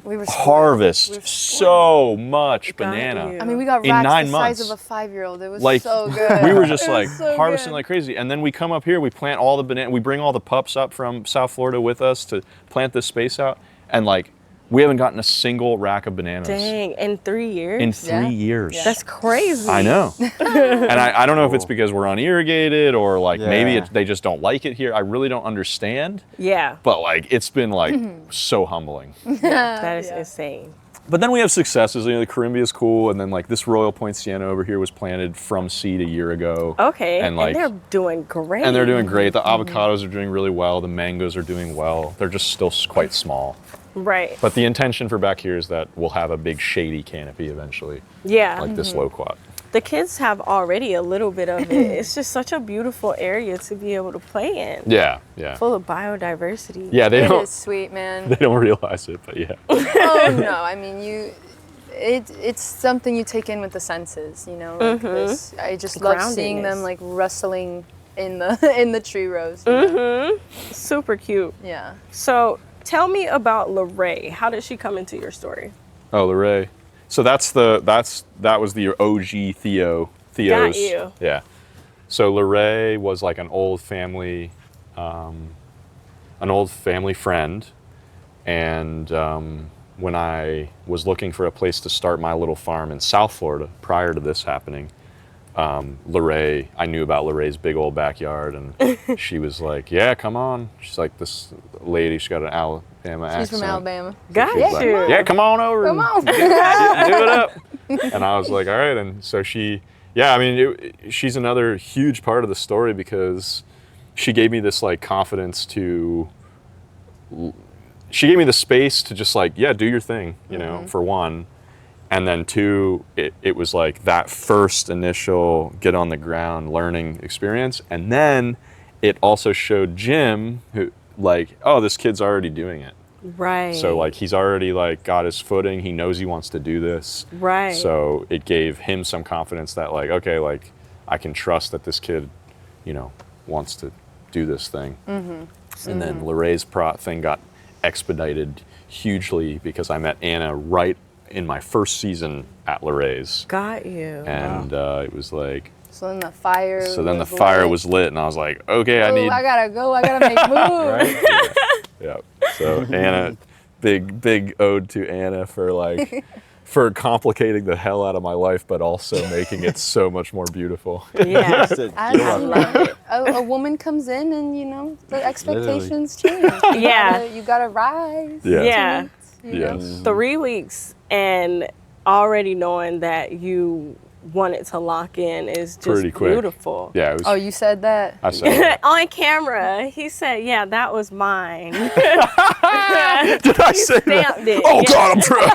We were spoiled. harvest We were so much Got banana. you. I mean, we got in racks 9 the months. size of a 5-year-old. It was Like so good. we were just It like was so harvesting good. like crazy, and then we come up here, we plant all the banana, we bring all the pups up from South Florida with us to plant this space out, and like We haven't gotten a single rack of bananas. Dang, in 3 years? In 3 years. Yeah. That's crazy. I know. And I don't know if it's because we're unirrigated or like maybe Yeah. they just don't like it here. I really don't understand. Yeah, But like it's been like so humbling. that is insane. But then we have successes. You know, the Carimbia is cool, and then like this Royal Point Sienna over here was planted from seed a year ago. Okay, And like they're doing great. and they're doing great. The avocados are doing really well. The mangoes are doing well. They're just still quite small. Right. But the intention for back here is that we'll have a big shady canopy eventually, Yeah. like this loquat. The kids have already a little bit of it. It's just such a beautiful area to be able to play in. Yeah, yeah. Full of biodiversity. Yeah, they It don't is sweet, man. they don't realize it, but yeah. Oh no, I mean it's something you take in with the senses, you know. Like this, I just love seeing them Groundedness. like rustling in the tree rows. You know? Super cute. Yeah. So tell me about Lorraine. How did she come into your story? Oh, Lorraine. So that was the OG Theo's. Got you. Yeah. So Lorraine was like an old family friend, and when I was looking for a place to start my little farm in South Florida prior to this happening, Lorraine, I knew about Lorraine's big old backyard, and she was like, "Yeah, come on." She's like this lady. She got an Alabama accent. She's from Alabama. Got She's like, you. yeah, come on over. Come on. Do it up. And I was like, all right. And so she's another huge part of the story because she gave me this like confidence she gave me the space to just like, yeah, do your thing, you know, for one. And then two, it was like that first initial get on the ground learning experience. And then it also showed Jim who like, oh, this kid's already doing it. Right. So like he's already like got his footing. He knows he wants to do this. Right. So it gave him some confidence that like, okay, like I can trust that this kid, you know, wants to do this thing. And then Lorraine's thing got expedited hugely because I met Anna right in my first season at Lorraine's. Got you. And it was like, So then the fire. so then the fire lit. was lit, and I was like, okay, I need. I gotta go. I gotta make moves. Right? Yeah. So Anna, big ode to Anna for like, for complicating the hell out of my life, but also making it so much more beautiful. Yeah. I love it. A woman comes in and, you know, the expectations change. Yeah. You gotta rise. Yeah. Yeah. You know? Yes. 3 weeks and already knowing that you wanted to lock in is just Pretty quick. beautiful. Yeah. It was, Oh, you said that? I said that. On camera, he said, "Yeah, that was mine." Did I say that? Stamped it. Oh Yeah. God, I'm trying.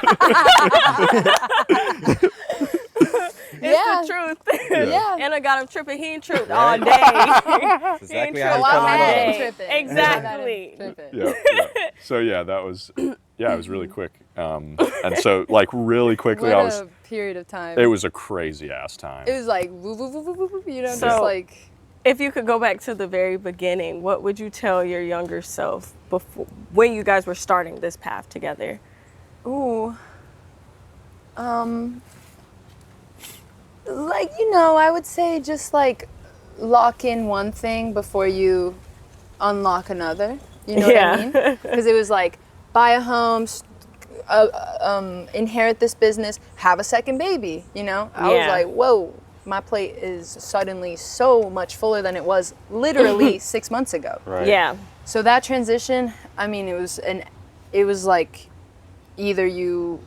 It's the truth. Yeah. And I got him tripping. He ain't tripped all day. That's He ain't exactly tripped how Oh, it's all I'm coming mad day. and tripping. Exactly. I'm mad and tripping. Yeah. So yeah, that was. Yeah, it was really quick. And so like really quickly, What a period of time. It was a crazy ass time. It was like, woo, woo, woo, woo, woo, woo, you know, So- just like. If you could go back to the very beginning, what would you tell your younger self before when you guys were starting this path together? Ooh. Like, you know, I would say just like lock in one thing before you unlock another. You know what I mean? Because it was like buy a home, inherit this business, have a second baby, you know? I was Yeah. like, whoa, my plate is suddenly so much fuller than it was literally 6 months ago. Right. Yeah. So that transition, I mean, it was like either you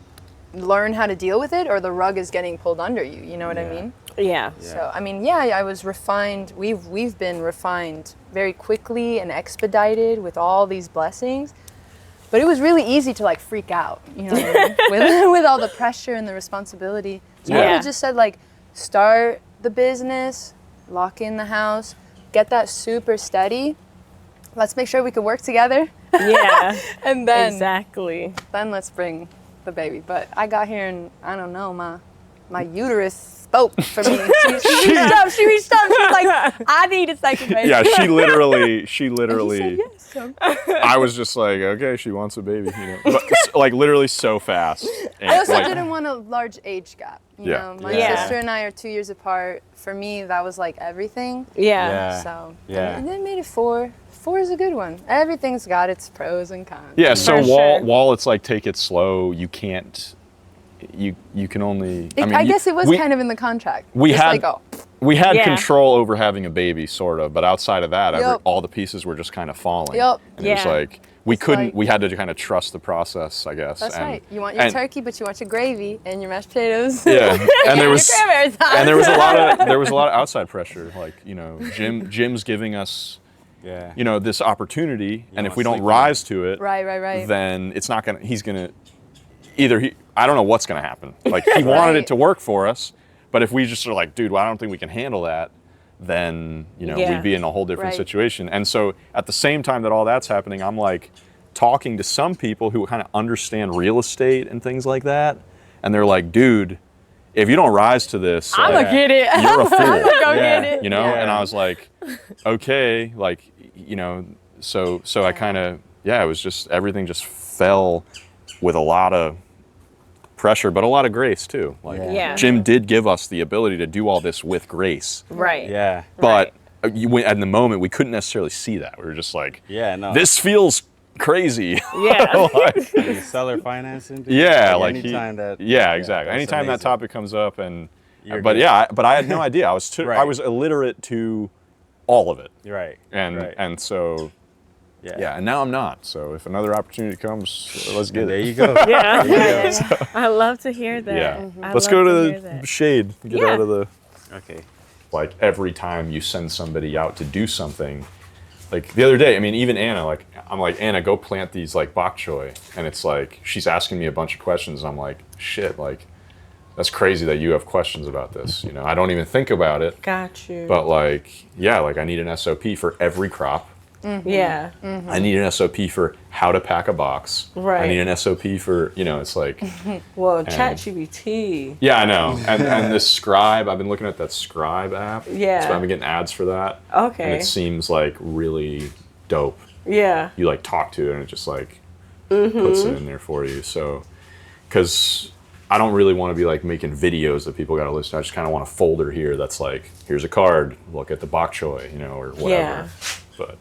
learn how to deal with it or the rug is getting pulled under you. You know what I Yeah. mean? Yeah. So I mean, yeah, I was refined. We've been refined very quickly and expedited with all these blessings. But it was really easy to like freak out, you know, what I mean? with all the pressure and the responsibility. So I Yeah. would've just said like, start the business, lock in the house, get that super steady. Let's make sure we can work together, Yeah. and then Exactly. let's bring the baby. But I got here and I don't know, my uterus spoke for me. She reached up. She was like, I need a second baby. Yeah, she literally. And she said yes. So. I was just like, okay, she wants a baby, you know, but, like literally so fast. And, I also like, didn't want a large age gap. You Yeah. know, my Yeah. sister and I are 2 years apart. For me, that was like everything. Yeah. Yeah. So Yeah. and then made it 4. 4 is a good one. Everything's got its pros and cons. Yeah, so For sure. while it's like take it slow, you can't. You can only. I guess it was we, kind of in the contract. we Just had like, oh, we had Yeah. control over having a baby, sort of, but outside of that, Yup. all the pieces were just kind of falling. Yup. And it was Yeah. like we It's couldn't. like- We had to kind of trust the process, I guess. that's and, right. You want your and- turkey, but you want your gravy and your mashed potatoes. Yeah, and there your was cranberries. and there was a lot of outside pressure, like Jim's giving us Yeah. this opportunity, and if wanna we don't sleep rise to it, Right. then it's not gonna. He's gonna I don't know what's gonna happen. Like he wanted Right. it to work for us, but if we just are like, dude, well, I don't think we can handle that, then Yeah. we'd be in a whole different Right. situation. And so at the same time that all that's happening, I'm like talking to some people who kind of understand real estate and things like that, and they're like, dude, if you don't rise to this, I'm like, gonna get it. you're a fool. Go Yeah. get it. Yeah. And I was like, okay, like, so I kind of, it was just, everything just fell with a lot of pressure, but a lot of grace too. Like Yeah. Jim did give us the ability to do all this with grace, Right. Yeah. but in the moment we couldn't necessarily see that. We were just like, Yeah. No. this feels crazy. Yeah. Like, And seller financing. dude, yeah, like anytime that. exactly. that's Anytime that amazing. topic comes up, and You're but good. but I had no idea. I was I Right. was illiterate to all of it, Right. and right. and so yeah. yeah, and now I'm not. So if another opportunity comes, let's get And there it. you go. Yeah. I love to hear that. Yeah. I Let's love go hear to the that. shade. Get Yeah. out of the Okay. like every time you send somebody out to do something. Like the other day, I mean, even Anna, like I'm like, Anna, go plant these like bok choy, and it's like she's asking me a bunch of questions. And I'm like, shit, like that's crazy that you have questions about this. I don't even think about it, Got you. but like, yeah, like I need an SOP for every crop. Yeah. I need an SOP for how to pack a box. Right. I need an SOP for, it's like, Well, ChatGPT. yeah, I know. And this Scribe, I've been looking at that Scribe app. Yeah. So I've been getting ads for that. Okay. And it seems like really dope. Yeah. You like talk to it and it just like puts it in there for you. So, because I don't really want to be like making videos that people got to listen. I just kind of want a folder here that's like, here's a card, look at the bok choy, or whatever. Yeah. But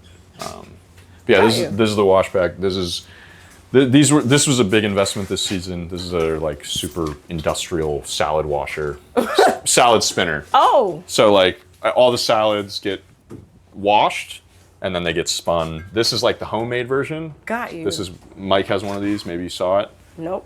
yeah, Got this you. is the wash pack. This was a big investment this season. This is a like super industrial salad washer, salad spinner. Oh. So like all the salads get washed and then they get spun. This is like the homemade version. Got you. Mike has one of these. Maybe you saw it. Nope.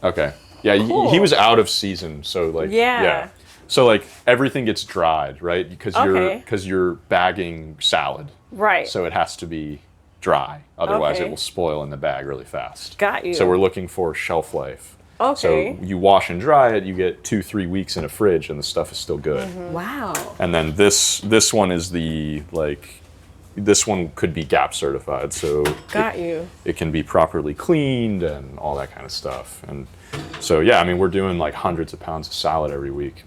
Okay. Yeah, Cool. he was out of season, so like Yeah. So like everything gets dried, right? Okay. Because you're bagging salad. Right. So it has to be dry. Otherwise Okay. it will spoil in the bag really fast. Got you. So we're looking for shelf life. Okay. So you wash and dry it, you get 2-3 weeks in a fridge and the stuff is still good. Wow. And then this one is this one could be GAP certified. So Got you. it can be properly cleaned and all that kind of stuff. And so, yeah, I mean, we're doing like hundreds of pounds of salad every week.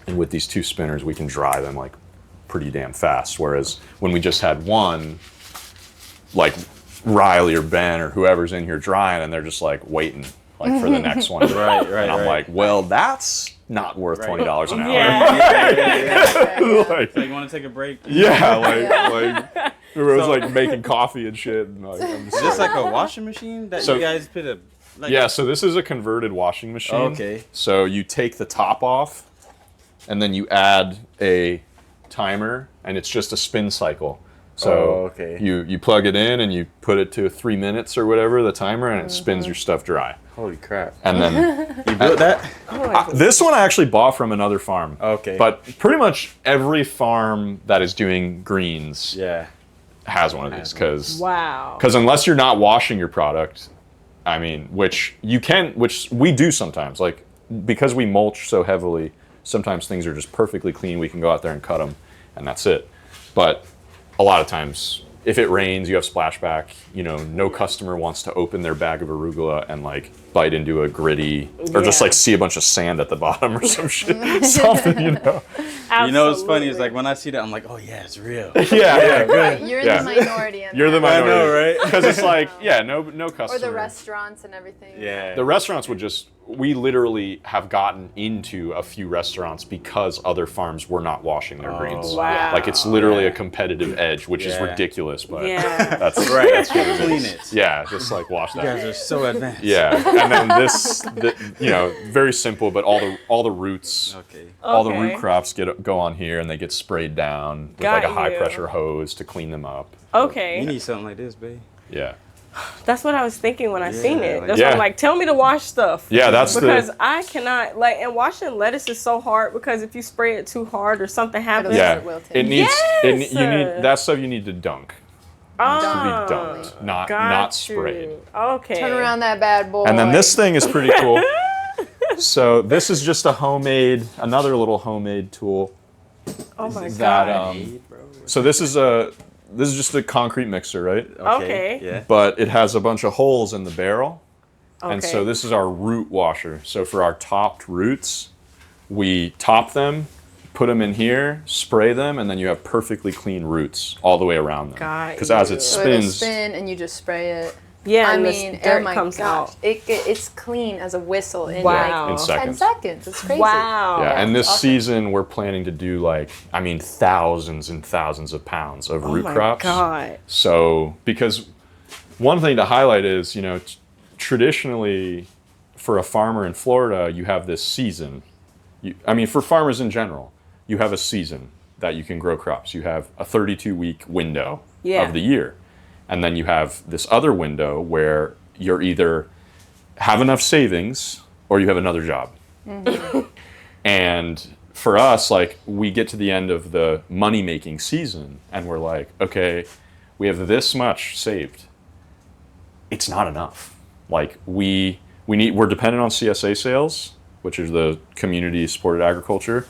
And with these 2 spinners, we can dry them like pretty damn fast. Whereas when we just had one, like Riley or Ben or whoever's in here drying, and they're just like waiting like for the next one. Right. And I'm like, well, that's not worth Right. $20 an hour. Yeah. Like, So you want to take a break? yeah, like it was like making coffee and shit. And like, I'm just Is this like a washing machine that So- you guys put a? Like, yeah, so this is a converted washing machine. Oh, okay. So you take the top off, and then you add a timer, and it's just a spin cycle. So Oh, okay. you plug it in, and you put it to 3 minutes or whatever, the timer, and it spins your stuff dry. Holy crap! And then You built that? this one I actually bought from another farm. Okay. But pretty much every farm that is doing greens Yeah. has one of these, because Wow. unless you're not washing your product, I mean, which we do sometimes, like because we mulch so heavily, sometimes things are just perfectly clean. We can go out there and cut them, and that's it. But a lot of times, if it rains, you have splashback. No customer wants to open their bag of arugula and like bite into a gritty, or just Yeah. like see a bunch of sand at the bottom or some shit, something. You know what's funny is like when I see that, I'm like, oh yeah, it's real. Yeah, good. Right, you're Yeah. the minority. In You're the that. minority, know, right? Because it's like, no Or customer. the restaurants and everything. Yeah. The restaurants would just we literally have gotten into a few restaurants because other farms were not washing their greens. wow. Like it's literally a competitive edge, which is Yeah. ridiculous, but Yeah. that's Right. That's what it Clean is. it. Yeah, just like wash You guys that. are so advanced. Yeah, and then very simple, but all the roots, Okay. all the Okay. root crops go on here, and they get sprayed down with Got like a high you. pressure hose to clean them up. Okay. You need something like this, babe. Yeah. That's what I was thinking when I seen Yeah, it. like- That's why I'm Yeah. like, tell me to wash stuff. Yeah, that's because the I cannot and washing lettuce is so hard because if you spray it too hard or something happens. It'll yeah. start wilting. It needs Yes! you need that stuff you need to dunk. Oh, To be dunked, not got sprayed. you. Okay. Turn around that bad boy. And then this thing is pretty cool. So this is just another little homemade tool. Oh my that, god. um, So this is just a concrete mixer, right? Okay. Yeah. But it has a bunch of holes in the barrel. And so Okay. this is our root washer. So for our topped roots, we top them, put them in here, spray them, and then you have perfectly clean roots all the way around them. Got Because as you. it So it'll spins, spin and you just spray it. Yeah, I and mean, this dirt oh my comes gosh, out. it's clean as a whistle in Wow. like In 10 seconds. seconds. It's crazy. Wow. yeah, and this awesome. season we're planning to do thousands and thousands of pounds of root Oh my crops. god. So, because one thing to highlight is, traditionally for a farmer in Florida, you have this season. For farmers in general, you have a season that you can grow crops. You have a 32-week window Yeah. of the year. And then you have this other window where you're either have enough savings or you have another job. And for us, we get to the end of the money-making season and we're like, okay, we have this much saved. It's not enough. We're dependent on CSA sales, which is the community supported agriculture,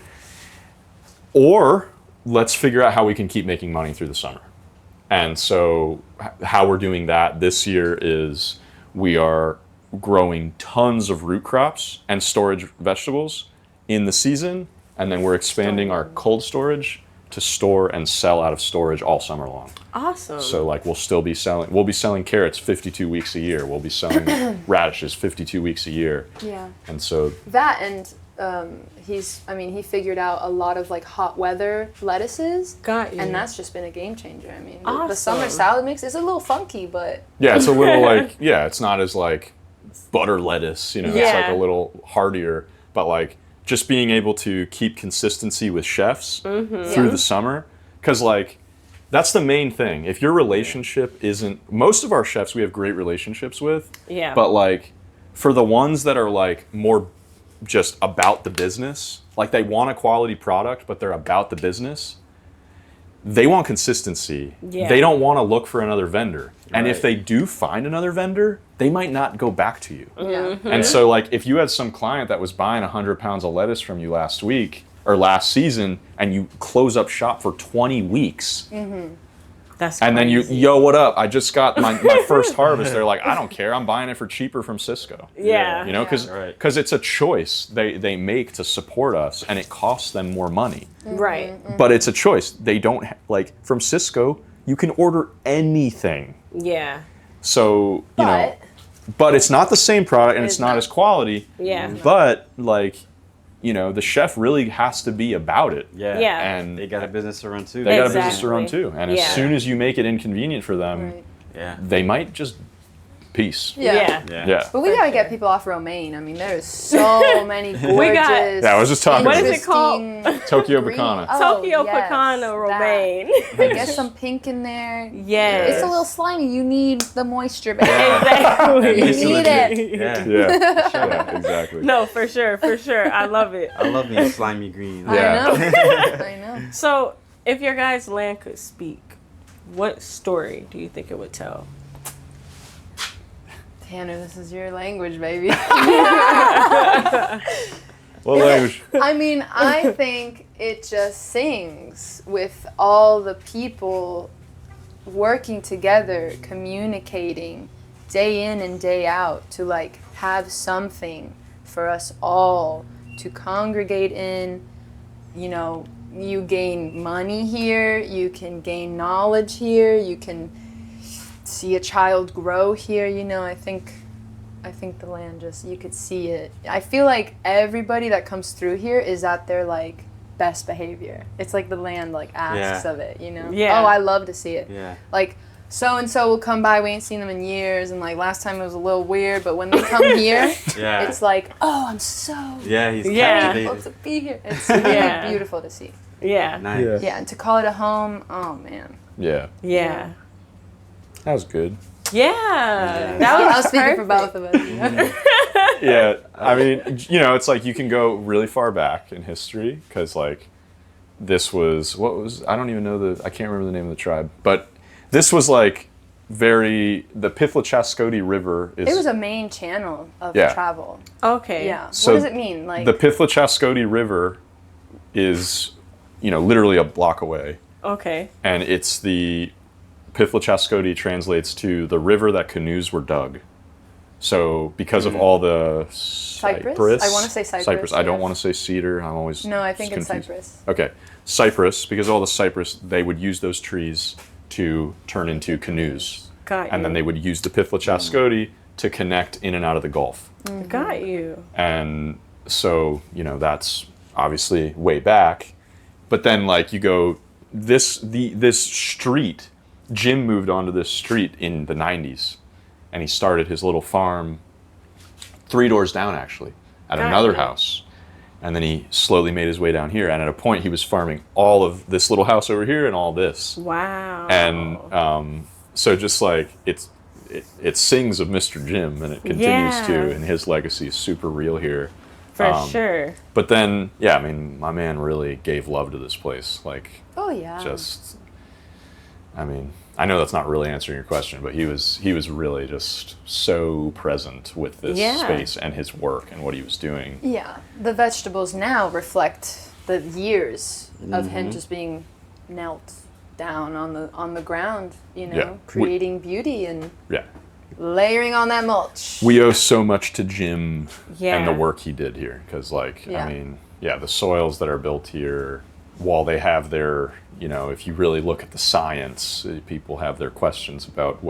or let's figure out how we can keep making money through the summer. And so how we're doing that this year is we are growing tons of root crops and storage vegetables in the season, and then we're expanding our cold storage to store and sell out of storage all summer long. Awesome. So we'll be selling carrots 52 weeks a year. We'll be selling radishes 52 weeks a year. Yeah. And so That and he figured out a lot of hot weather lettuces. Got you. And that's just been a game changer. The Awesome. summer salad mix is a little funky, but yeah, it's a little it's not as butter lettuce, it's Yeah. a little heartier, but just being able to keep consistency with chefs through the summer, because that's the main thing. If your relationship isn't, most of our chefs we have great relationships with, Yeah. but for the ones that are more just about the business, they want a quality product, but they're about the business, they want consistency. Yeah. They don't want to look for another vendor. And if Right. they do find another vendor, they might not go back to you. yeah. And so if you had some client that was buying 100 pounds of lettuce from you last week or last season and you close up shop for 20 weeks, That's and then crazy. yo, what up? I just got my first harvest. They're like, I don't care. I'm buying it for cheaper from Cisco. Yeah. Because Right. it's a choice they make to support us, and it costs them more money. Right. But it's a choice. They don't from Cisco. You can order anything. Yeah. So But but it's not the same product, and it's not as quality. Yeah. But the chef really has to be about it. Yeah. Yeah. And They got a business to run too. they got a business to run Exactly. too. And Yeah. as soon as you make it inconvenient for them, right. Yeah. they might just peace. Yeah. Yeah. Yeah. Yeah. But we For gotta sure. get people off romaine. There's so many gorgeous. Yeah, I was just talking What about is it called? interesting Tokyo green- Pecana. Oh, Tokyo yes, Pecana that. romaine. Get some pink in there. Yes. It's a little slimy. You need the moisture, baby. Exactly. You need it. Yeah. Yeah. Yeah, exactly. No, for sure, for sure. I love it. I love me slimy green. Yeah. I know. I know. So, if your guys' land could speak, what story do you think it would tell? Tanner, this is your language, baby. What language? I think it just sings with all the people working together, communicating day in and day out to have something for us all to congregate in. You gain money here, you can gain knowledge here, you can see a child grow here. I think I think the land just, you could see it. I feel like everybody that comes through here is at their like best behavior. It's like the land like asks of it, you know? Yeah. Oh, I love to see it. Yeah. Like so and so will come by, we ain't seen them in years, and like last time it was a little weird, but when they come here, Yeah. it's like, oh, I'm so Yeah, he's Yeah. grateful captivated. to be here. It's really beautiful to see. Yeah. Nice. Yeah, and to call it a home, oh man. Yeah. Yeah. That was good. Yeah. That I was was speaking for perfect. both of us. You know? Yeah, I mean, you know, it's like you can go really far back in history because, like, this was I don't even know I can't remember the name of the tribe, but this was like the Pithla-Chaskoti River is. It was a main channel of Yeah. travel. Okay. Yeah. So what does it mean? Like the Pithla-Chaskoti River is, you know, literally a block away, Okay. and it's the Pithla-Chaskoti translates to the river that canoes were dug. So because of all the cypress, I wanna say cypress, I don't yeah. want to say cedar. I'm always No, I think it's confused. cypress. Okay, cypress, because all the cypress, they would use those trees to turn into canoes. Got you. And then they would use the Pithla-Chaskoti to connect in and out of the Gulf. Got you. And so, you know, that's obviously way back. But then, like, you go, this street, Jim moved onto this street in the 90s. And he started his little farm 3 doors down, actually, at Got another you. house. And then he slowly made his way down here. And at a point, he was farming all of this little house over here and all this. Wow. And so just like it sings of Mr. Jim, and it continues Yeah. to, and his legacy is super real here. For sure. But then, yeah, I mean, my man really gave love to this place. Like, oh yeah. just, I mean, I know that's not really answering your question, but he was really just so present with this Yeah. space and his work and what he was doing. Yeah. The vegetables now reflect the years of him just being knelt down on the ground, you know, Yeah. creating beauty and Yeah. layering on that mulch. We owe so much to Jim and the Yeah. work he did here. Because, like, Yeah. I mean, yeah, the soils that are built here, while they have their, you know, if you really look at the science, people have their questions about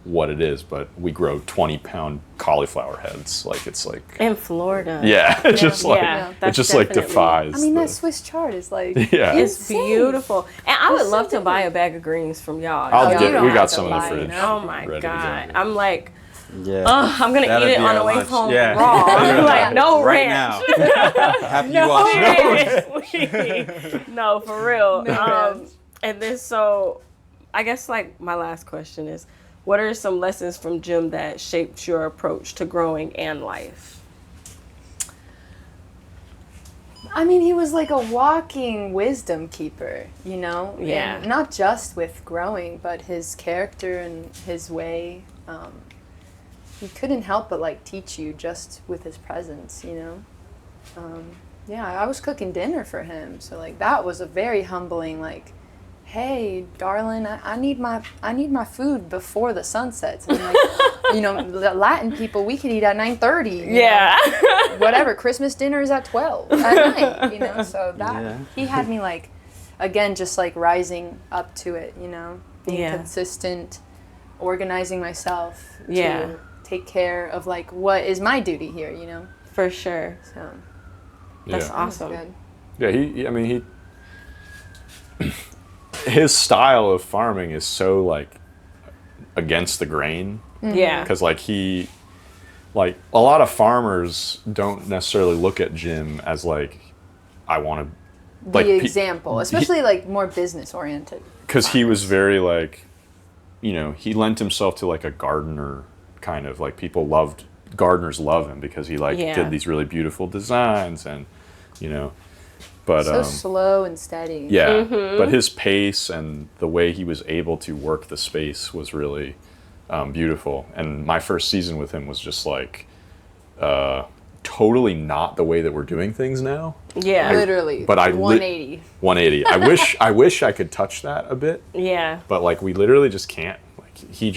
what it is, but we grow 20-pound cauliflower heads. Like, it's like, In Florida. yeah, it's just like, Yeah, it that's just like definitely- defies. I mean, the- that Swiss chart is like Yeah. It's insane. beautiful. And I would It's so love to buy a different. bag of greens from y'all. I'll Y'all get, don't we have got to some in the buy, fridge. you know? Oh my ready to God. go. I'm like, Yeah. I'm going to That'd eat it be on the our way lunch. home Yeah. raw. Like, no Right ranch. now. Happy you No watch it. ranch. No, for real. No ranch. And then so I guess like my last question is, what are some lessons from Jim that shaped your approach to growing and life? I mean, he was like a walking wisdom keeper, you know? Yeah. And not just with growing, but his character and his way. He couldn't help but like teach you just with his presence, you know? Yeah, I was cooking dinner for him. So like that was a very humbling, like, hey, darling, I need my food before the sun sets. And like, you know, the Latin people, we could eat at 9:30. you Yeah. know? Whatever, Christmas dinner is at 12 at night, you know, so that, Yeah. he had me like, again, just like rising up to it, you know, being Yeah. consistent, organizing myself Yeah. to take care of like, what is my duty here, you know, For sure. so That's Yeah. awesome. good. Yeah, I mean, his style of farming is so like against the grain. Yeah. Because like a lot of farmers don't necessarily look at Jim as like, I want to, like, The example, especially like more business oriented. because he was very like, you know, he lent himself to like a gardener kind of, like, gardeners love him because he like Yeah. did these really beautiful designs, and you know, but So slow and steady. yeah, but his pace and the way he was able to work the space was really beautiful. And my first season with him was just like totally not the way that we're doing things now. Yeah. Literally. But I 180. 180. I wish I could touch that a bit, Yeah. but like we literally just can't. Like he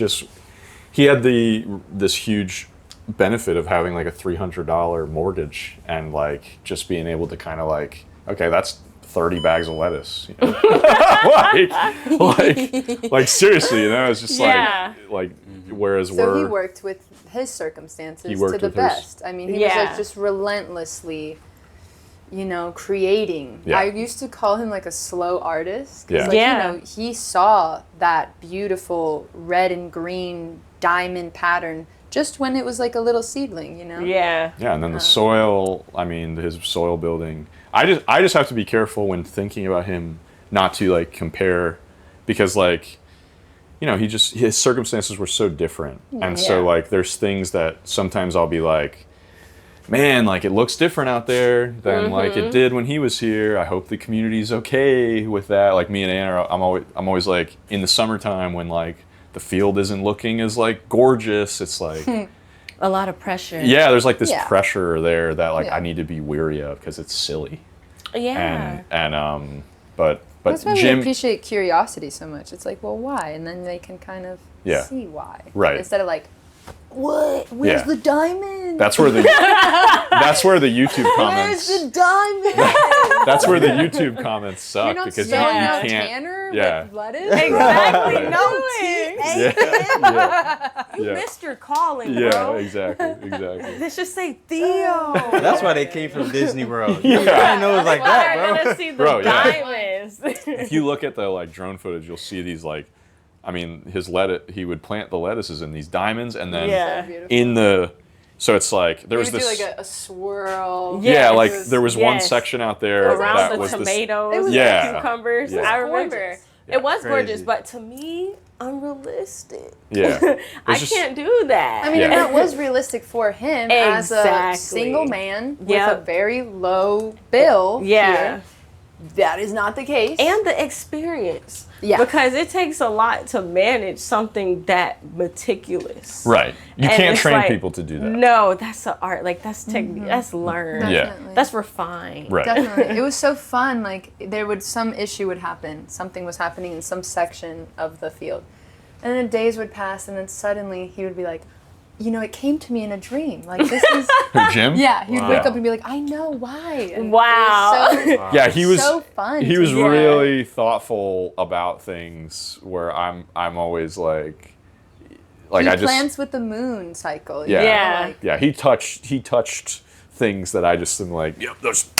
had this huge benefit of having like a $300 mortgage and like just being able to kind of like, okay, that's 30 bags of lettuce, you know? like seriously, you know, it's just Yeah. like whereas So he we're worked with his circumstances He worked to the with his- best. I mean, he was like just relentlessly, you know, creating. Yeah. I used to call him like a slow artist. 'Cause, Yeah. like, Yeah. you know, he saw that beautiful red and green diamond pattern just when it was like a little seedling, you know? Yeah. yeah, and then the soil. I mean, his soil building. I just have to be careful when thinking about him, not to like compare, because like, you know, his circumstances were so different, and so Yeah. like there's things that sometimes I'll be like, man, like it looks different out there than like it did when he was here. I hope the community's okay with that. Like me and Anna, I'm always like in the summertime when like the field isn't looking as like gorgeous. It's like A lot of pressure. yeah, there's like this Yeah. pressure there that like Yeah. I need to be weary of because it's silly. Yeah. But That's why we Jim, appreciate curiosity so much. It's like, well, why? And then they can kind of Yeah. see why. Right. Instead of like, what? Where's Yeah. the diamond? that's where the YouTube comments. Where's the diamond? That's where the YouTube comments suck You're not because spelling you out can't. Tanner yeah. with lettuce? Exactly. Yeah. No Yeah, You yeah, missed your calling, yeah, bro. exactly. Let's just say Theo. That's why they came from Disney World. Yeah. I didn't know it was like We're that, bro. gonna see the Bro, yeah. diamonds. If you look at the like drone footage, you'll see these like, I mean, he would plant the lettuces in these diamonds, and then Yeah. So beautiful. in the, so it's like there We was would this. do like a swirl. Yeah, Yes. like there was one Yes. section out there Around that the was this. tomatoes, It was the Yeah. cucumbers. Yeah. I It was remember. gorgeous. It was Crazy. gorgeous, but to me, unrealistic. Yeah. I It's just- can't do that. I mean, Yeah. and that was realistic for him as a Exactly. single man with Yep. a very low bill. Yeah. here. That is not the case. And the experience. Yeah. Because it takes a lot to manage something that meticulous. Right. You And can't it's train like, people to do that. No, that's the art. Like that's technique. That's learned. Yeah. Definitely. That's refined. Right. Definitely. It was so fun. Like some issue would happen. Something was happening in some section of the field. And then days would pass and then suddenly he would be like, you know, it came to me in a dream. Like this is Who, Jim? yeah, he'd Wow. wake up and be like, I know why. And Wow. It was Yeah, he was. so fun. He to was do. Yeah. really thoughtful about things. Where I'm always like he I just. plans with the moon cycle. you Yeah. know, Yeah. like, Yeah, he touched things that I just am like, yep, there's.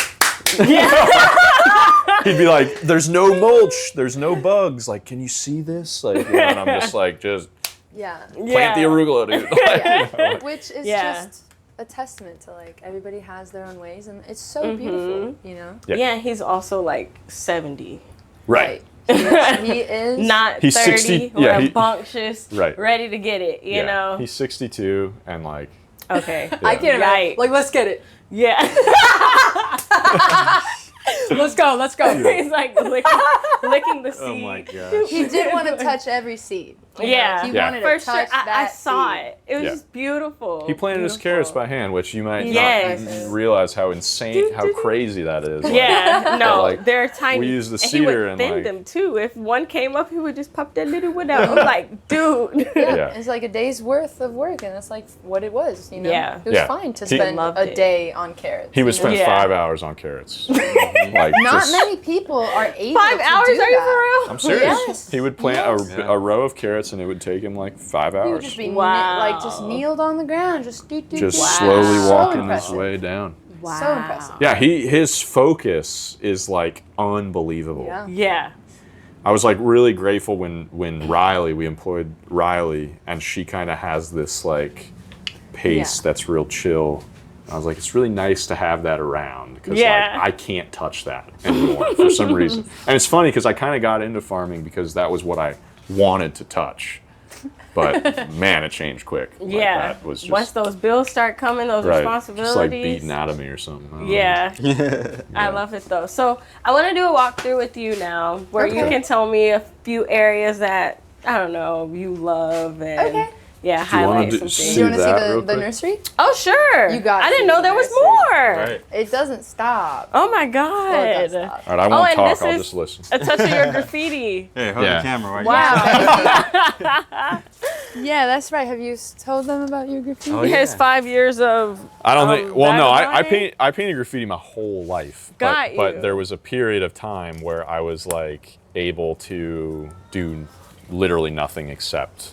He'd be like, "There's no mulch, there's no bugs. Like, can you see this?" Like, you know, and I'm just like, just yeah. plant the arugula, dude. Like, you know, like- Which is Yeah. just a testament to like everybody has their own ways and it's so beautiful, you know? Yeah. Yeah, he's also like 70. right. He is Not He's 30, 60 yeah, he- rambunctious, Right. ready to get it, you Yeah. know? He's 62 and like, Okay. I can't Yikes. imagine. Like, let's get it. Yeah. Let's go. He's like licking the seed. Oh my gosh. He did want to touch every seed. you know? Yeah. He Yeah. wanted For to sure. touch I that saw seed. it. It was Yeah. just beautiful. he planted his carrots by hand, which you might Yes. not realize how insane, how crazy that is. Like, Yeah, no, like, they're tiny. we use the and he cedar would and, thin like- them too. If one came up, he would just pop that little one out. I'm like, dude. Yeah. It's like a day's worth of work, and that's like what it was, you know? Yeah. It was Yeah. fine to He- spend Loved a it. day on carrots. He would you know? spend Yeah. 5 hours on carrots. Like, Not just- many people are able 5 to hours? do Are you that. for real? I'm serious. Yes. He would plant a row of carrots and it would take him like 5 He would hours. just be Wow. like just kneeled on the ground, just do. Just Wow. slowly So walking his impressive. way down. Wow. So impressive. Yeah, his focus is like unbelievable. Yeah. Yeah. I was like really grateful when we employed Riley, and she kind of has this like pace Yeah. that's real chill. I was like, it's really nice to have that around because Yeah. like I can't touch that anymore for some reason. And it's funny because I kind of got into farming because that was what I wanted to touch. But man, it changed quick. Like, Yeah. that was just, Once those bills start coming, those right, responsibilities. just like beating out of me or something. I don't know. Yeah. I love it though. So I want to do a walkthrough with you now where you Okay. can tell me a few areas that, I don't know, you love and Okay. yeah, Do you wanna highlight do- some see things. Do you want to that see real the quick? nursery? Oh, sure. You got I didn't to know the there was nursery. more. Right. It doesn't stop. Oh my Well, it God. does stop. All right, I Oh, won't and talk. this I'll is- just listen. A touch of your graffiti. Hey, hold Yeah. the camera right Wow. Yeah, that's right. Have you told them about your graffiti? Oh, His yeah. 5 years of. I don't think. Well, no, I vagabonding? painted graffiti my whole life. Got you. But there was a period of time where I was like able to do literally nothing except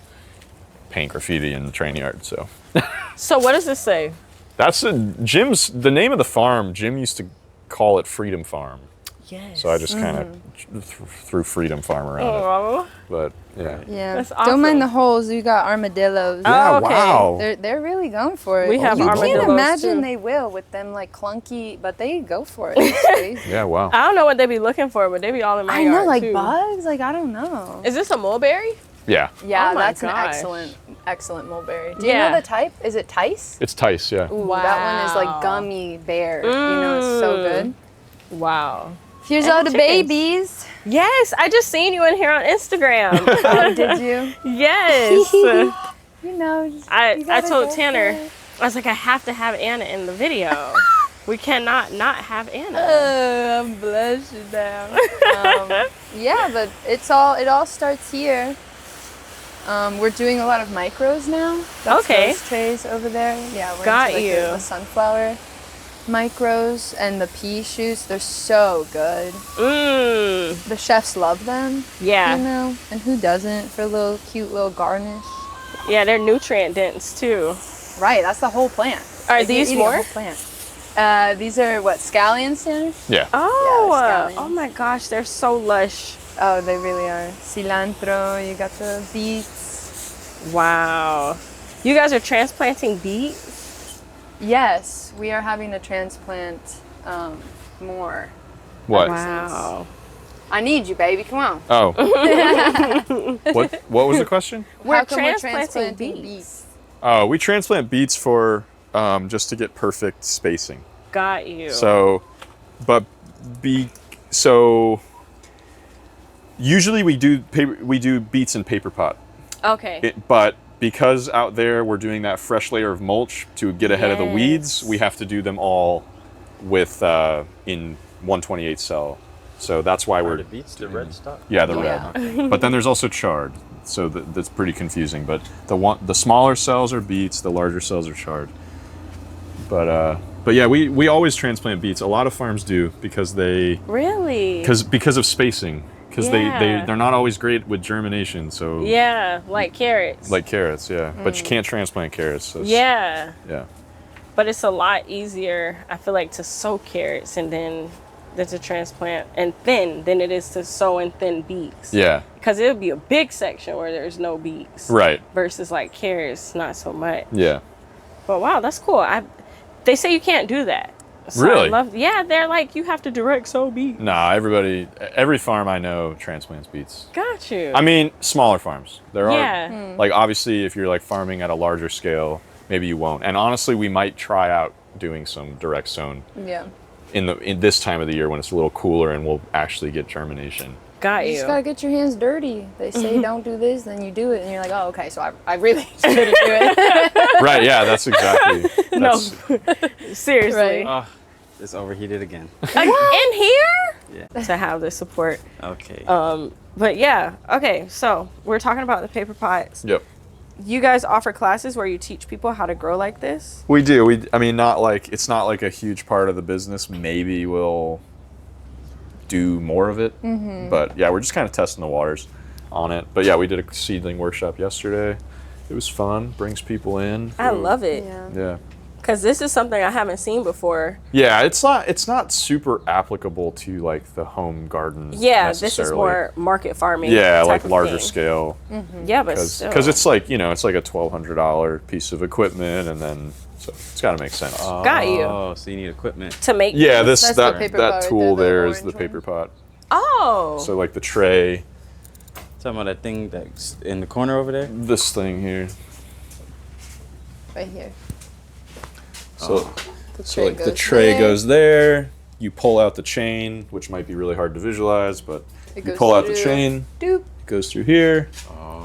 paint graffiti in the train yard. So So what does this say? that's the name of the farm. Jim used to call it Freedom Farm. Yes. So I just kind of threw Freedom Farm around it. Oh, But yeah. Yeah. That's Don't awesome. mind the holes. You got armadillos. Oh, okay. Wow. They're really going for it. We have you armadillos, can't imagine too. they will with them like clunky, but they go for it. It's crazy. Yeah, wow. I don't know what they be looking for, but they be all in my I yard know, like too. bugs. Like I don't know. Is this a mulberry? Yeah. Yeah, Oh my that's gosh. an excellent mulberry. Do you Yeah. know the type? Is it Tice? It's Tice, yeah. Ooh, that one is Wow. like gummy bear. You know, it's so good. Wow. Here's And all the the chickens. babies. Yes, I just seen you in here on Instagram. Oh, did you? Yes. You know. you I gotta told go Tanner, for it. I was like, I have to have Anna in the video. We cannot not have Anna. I'm blushing now. Yeah, but it all starts here. We're doing a lot of micros now. That's Okay. those trays over there. Yeah, we're Got into like you. the sunflower micros and the pea shoots. They're so good. Mmm. The chefs love them. Yeah. You know, and who doesn't for a little cute little garnish? Yeah, they're nutrient dense too. Right, that's the whole plant. Are Like, you're these eating a more? whole plant. These are what, scallions, Tanner? Yeah. Oh, scallions. oh my gosh, they're so lush. Oh, they really are. Cilantro, you got the beets. Wow. You guys are transplanting beets? Yes, we are having to transplant more. What? Wow. I need you, baby. Come on. Oh. What was the question? We're How come transplanting beets. Oh, we transplant beets for just to get perfect spacing. Got you. So, usually we do beets in paper pot. Okay. But because out there we're doing that fresh layer of mulch to get ahead of the weeds, Yes. we have to do them all with in 128 cell. So that's why we're The beets, the red stuff. yeah, the Yeah. red. But then there's also chard, so that's pretty confusing. But the smaller cells are beets, the larger cells are chard. But yeah, we always transplant beets. A lot of farms do because Really? because of spacing. Because Yeah. they're not always great with germination. So Yeah, like carrots. like carrots, yeah. But you can't transplant carrots. So Yeah. yeah. But it's a lot easier, I feel like, to sow carrots and then to transplant and thin than it is to sow and thin beets. Yeah. Because it would be a big section where there's no beets. Right. Versus like carrots, not so much. Yeah. But wow, that's cool. They say you can't do that. So Really? Yeah, they're like, you have to direct sow beets. Nah, every farm I know transplants beets. Got you. I mean, smaller farms. There Yeah. are like obviously if you're like farming at a larger scale, maybe you won't. And honestly, we might try out doing some direct sown Yeah. in this time of the year when it's a little cooler and we'll actually get germination. Got You you. just gotta get your hands dirty. They say don't do this, then you do it, and you're like, oh, okay, so I really shouldn't do it. Right, yeah, that's exactly. No. That's, Seriously. Right. Oh, it's overheated again. In here? Yeah. To have the support. Okay. But yeah, okay, so we're talking about the paper pots. Yep. You guys offer classes where you teach people how to grow like this? We do. I mean, it's not like a huge part of the business. Maybe we'll do more of it. Mm-hmm. But yeah, we're just kind of testing the waters on it. But yeah, we did a seedling workshop yesterday. It was fun. Brings people in. I love it. Yeah. Yeah. Because this is something I haven't seen before. Yeah, it's not super applicable to like the home garden. Yeah, this is necessarily. more market farming. Yeah, type like of larger thing. scale. Yeah, but still. Because it's like it's like a $1,200 piece of equipment, and then so it's got to make sense. Got you. Oh, so you need equipment. To make. Yeah, That's the that paper pot right tool there, the there is the orange paper one. pot. Oh. So like the tray, Talking about that thing that's in the corner over there. this thing here. Right here. So The so like the tray goes there. You pull out the chain, which might be really hard to visualize, but It you goes pull out the through. chain. Doop. It goes through here.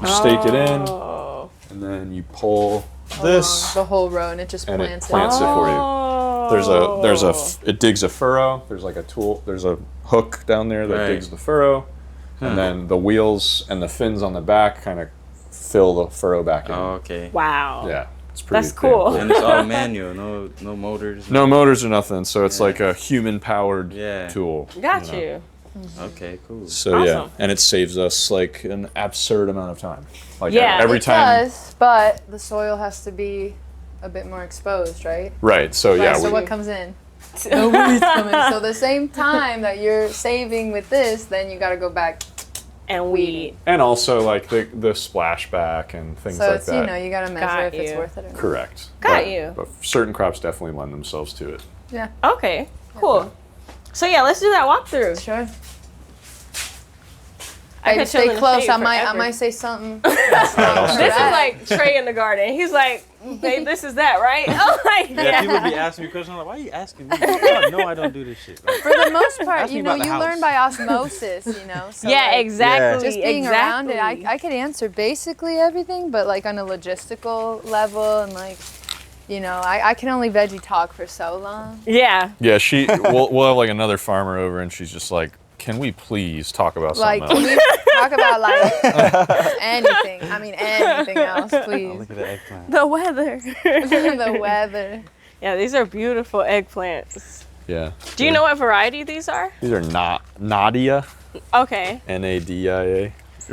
You stake it in, Oh. and then you pull this, The whole row, and it just and it plants plants it for you. Oh. It digs a furrow. There's like a tool. There's a hook down there that Right. digs the furrow, and then the wheels and the fins on the back kind of fill the furrow back in. Oh, okay. Wow. Yeah, it's pretty. That's cool. damn And it's all manual, no motors. No motors or nothing, so it's like a human-powered Yeah. tool. Got know. you. Okay, cool. So yeah, Awesome. and it saves us like an absurd amount of time. Like Yeah. every It time. does, but the soil has to be a bit more exposed, right? Right. So yeah, Right, so what comes in? The weeds come in. So the same time that you're saving with this, then you got to go back. And weed. and also like the splashback and things So like it's that. you got to measure Got if it's you. worth it or not. Correct. Got But- you. But certain crops definitely lend themselves to it. Yeah, Okay, cool. So yeah, let's do that walkthrough. sure. I Hey, could chill stay in the close. shade I forever. might say something. This is like Trey in the garden. He's like, babe, this is that, right? I'm like, Yeah, people be asking me questions. I'm like, why are you asking me? Oh, no, I don't do this shit. Like, For the most part, Ask me you know, about the you house. learn by osmosis, you know. So yeah, like, exactly. just being exactly. around it, I could answer basically everything, but like on a logistical level and like, you know, I can only veggie talk for so long. Yeah. Yeah, we'll have like another farmer over, and she's just like, "Can we please talk about Like, something can else?" we talk about like anything? I mean, anything else, oh, please. look at the eggplant. The weather. The weather. Yeah, these are beautiful eggplants. Yeah. Do you know what variety these are? These are not Nadia, Okay. Nadia.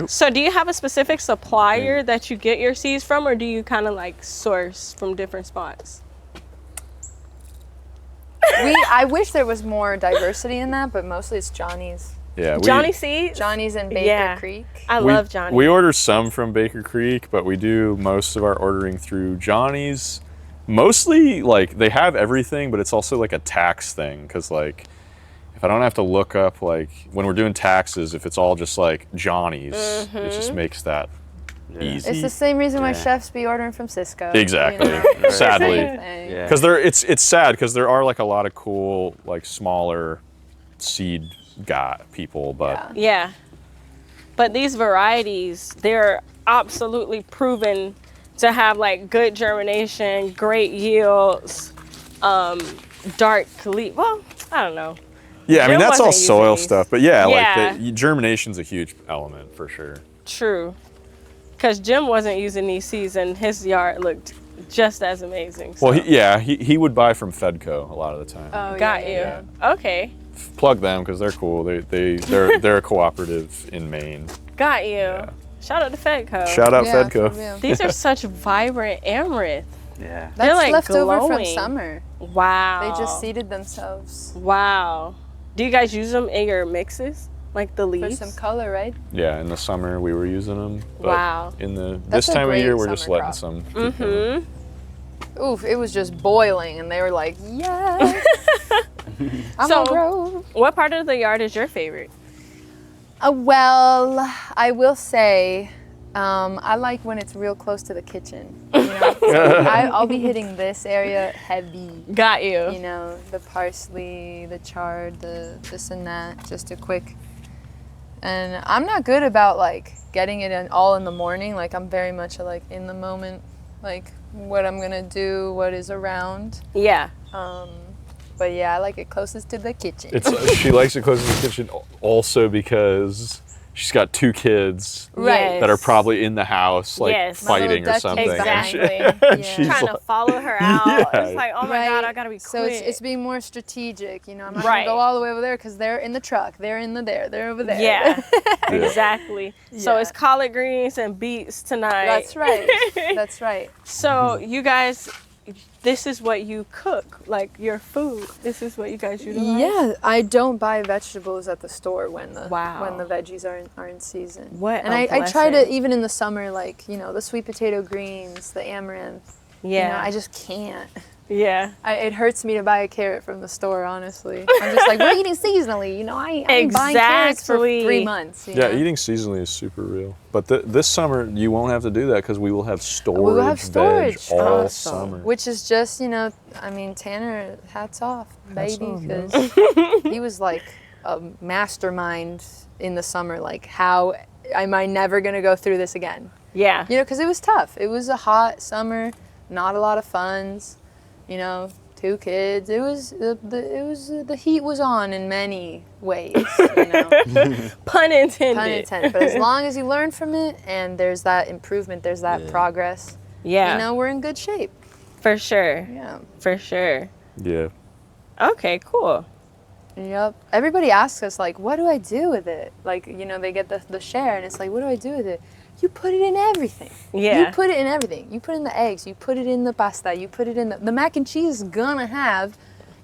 So do you have a specific supplier that you get your seeds from, or do you kind of like source from different spots? I wish there was more diversity in that, but mostly it's Johnny's. Yeah. Johnny seeds? Johnny's in Baker Yeah. Creek. I love Johnny. We order some from Baker Creek, but we do most of our ordering through Johnny's. Mostly, like, they have everything, but it's also like a tax thing, because like, if I don't have to look up, like, when we're doing taxes, if it's all just like Johnny's, it just makes that easy. It's the same reason why Yeah. chefs be ordering from Cisco. Exactly. You know? Sadly. Same thing. Yeah. Because it's sad because there are like a lot of cool like smaller seed people, but Yeah. But these varieties, they're absolutely proven to have like good germination, great yields, dark leaf. Well, I don't know. yeah, I mean Jim that's all wasn't using soil these. stuff. But yeah, Yeah. like germination's a huge element for sure. True. Because Jim wasn't using these seeds and his yard looked just as amazing. So. Well, he would buy from Fedco a lot of the time. Oh, Got yeah, you. yeah. Okay. Plug them because they're cool. They're a cooperative in Maine. Got you. Shout out to Fedco. Shout out Yeah, Fedco. for real. These are such vibrant amaranth. Yeah. That's like, left over from glowing. summer. Wow. They just seeded themselves Wow. Do you guys use them in your mixes? Like the for leaves? some color, right? Yeah, in the summer we were using them. But Wow. In That's this a time of great year we're just summer letting crop. some. keep going. Oof, it was just boiling, and they were like, yes. I'm So- gonna grow. What part of the yard is your favorite? Well, I will say, I like when it's real close to the kitchen. You know, so I'll be hitting this area heavy. Got you. You know, the parsley, the chard, the this and that, just a quick. And I'm not good about like getting it in all in the morning. Like I'm very much like in the moment, like what I'm gonna do, what is around. Yeah. But yeah, I like it closest to the kitchen. She likes it close to the kitchen also because she's got 2 kids Right. that are probably in the house like Yes. fighting My or little something. Dutchies Exactly. And Yeah. she's Trying like, to follow her out. Yeah. It's like, oh my God, I gotta be quick. So it's being more strategic, you know. I'm not Right. gonna go all the way over there because they're in the truck, they're in the there, they're over there. Yeah, exactly. So Yeah. it's collard greens and beets tonight. That's right. That's right. So you guys, this is what you cook, like your food. This is what you guys utilize. Yeah, I don't buy vegetables at the store when the Wow. when the veggies are in season. What And a I try to blessing. even in the summer, like you know, the sweet potato greens, the amaranth. Yeah. You know, I just can't. Yeah. It hurts me to buy a carrot from the store, honestly. I'm just like, we're eating seasonally, you know. I ain't buying carrots for Exactly. 3 months. You yeah, know? eating seasonally is super real. But this summer you won't have to do that because we will have storage. will have storage. Veg all Awesome. summer. Which is just, you know, I mean, Tanner, hats off, baby, off, man. because he was like a mastermind in the summer. Like, how am I never gonna go through this again? Yeah. You know, because it was tough. It was a hot summer, not a lot of funds. You know, 2 kids. It was the heat was on in many ways. You know, Pun intended. pun intended. But as long as you learn from it and there's that improvement, there's that Yeah. progress. Yeah. You know, we're in good shape. For sure. Yeah. For sure. Yeah. Okay, cool. Yep. Everybody asks us, like, what do I do with it? Like, you know, they get the share, and it's like, what do I do with it? You put it in everything. Yeah. You put it in everything. You put it in the eggs. You put it in the pasta. You put it in the mac and cheese is gonna have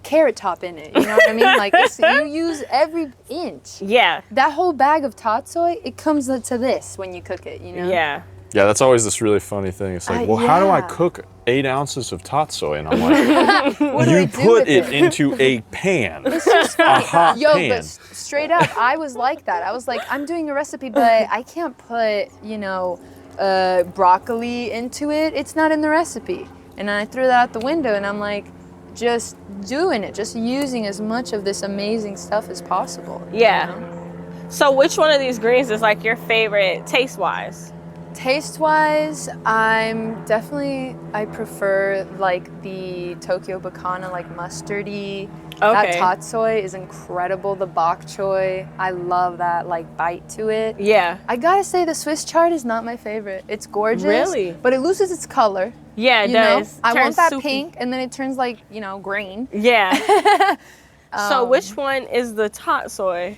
carrot top in it. You know what I mean? Like, you use every inch. Yeah. That whole bag of tatsoi, it comes to this when you cook it, you know? Yeah. Yeah, that's always this really funny thing. It's like, well, how do I yeah. cook 8 ounces of tatsoi? And I'm like, What do I you do put with it into a pan, a hot Yo, pan. but straight up, I was like that. I was like, I'm doing a recipe, but I can't put, you know, broccoli into it. It's not in the recipe. And I threw that out the window, and I'm like, just doing it, just using as much of this amazing stuff as possible. Yeah. You know? So which one of these greens is like your favorite taste-wise? Taste-wise, I prefer like the Tokyo Bacana, like mustardy. That Okay. tatsoi is incredible. The bok choy, I love that like bite to it. Yeah. I gotta say the Swiss chard is not my favorite. It's gorgeous, Really? but it loses its color. Yeah, it You know, does. I want Turns that soupy. pink, and then it turns like, you know, green. Yeah. So which one is the tatsoi?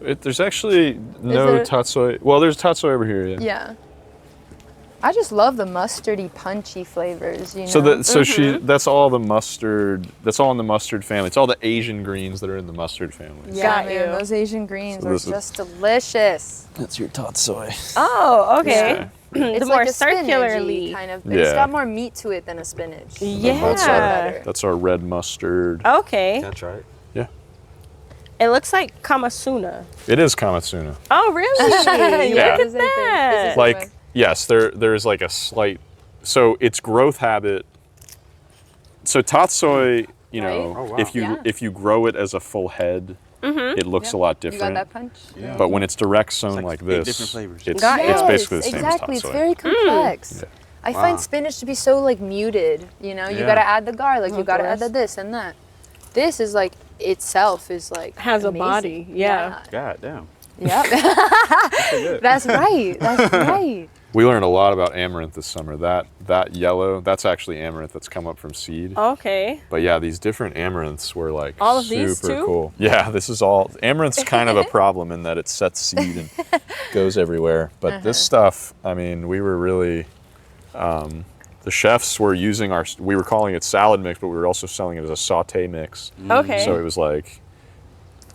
There's actually no there- tatsoi. Well, there's tatsoi over here, yeah. Yeah. I just love the mustardy, punchy flavors. You know. That's all the mustard. That's all in the mustard family. It's all the Asian greens that are in the mustard family. Yeah, Got man, you. those Asian greens So are this is- just delicious. That's your tatsoi. Oh, okay. It's The more like a circularly. spinachy kind of. Yeah. It's got more meat to it than a spinach. Yeah. That's our red mustard. Okay. Can I try it? Yeah, It looks like kamasuna. it is kamasuna. Oh, really? Yeah. Look at that. Like, yes, there's like a slight. So its growth habit. So tatsoi, you know, Right? Oh, wow. if you grow it as a full head, it looks a lot You got different. that punch? Yeah. But when it's direct sown like like 8 this, different flavors. it's Got you. basically the same exactly. as tatsoi. It's very complex. Yeah. I Wow. find spinach to be so like muted. You know, you Yeah. gotta add the garlic, you Of gotta add course. the this and that. This is like itself is like Has a amazing. body, yeah. God damn. Yep. Good. That's right. That's right. We learned a lot about amaranth this summer. That yellow, that's actually amaranth that's come up from seed. Okay. But yeah, these different amaranths were like All of super these too? cool. Yeah, this is all amaranth's kind of a problem in that it sets seed and goes everywhere. But this stuff, I mean, we were really the chefs were using we were calling it salad mix, but we were also selling it as a saute mix. Okay. So it was like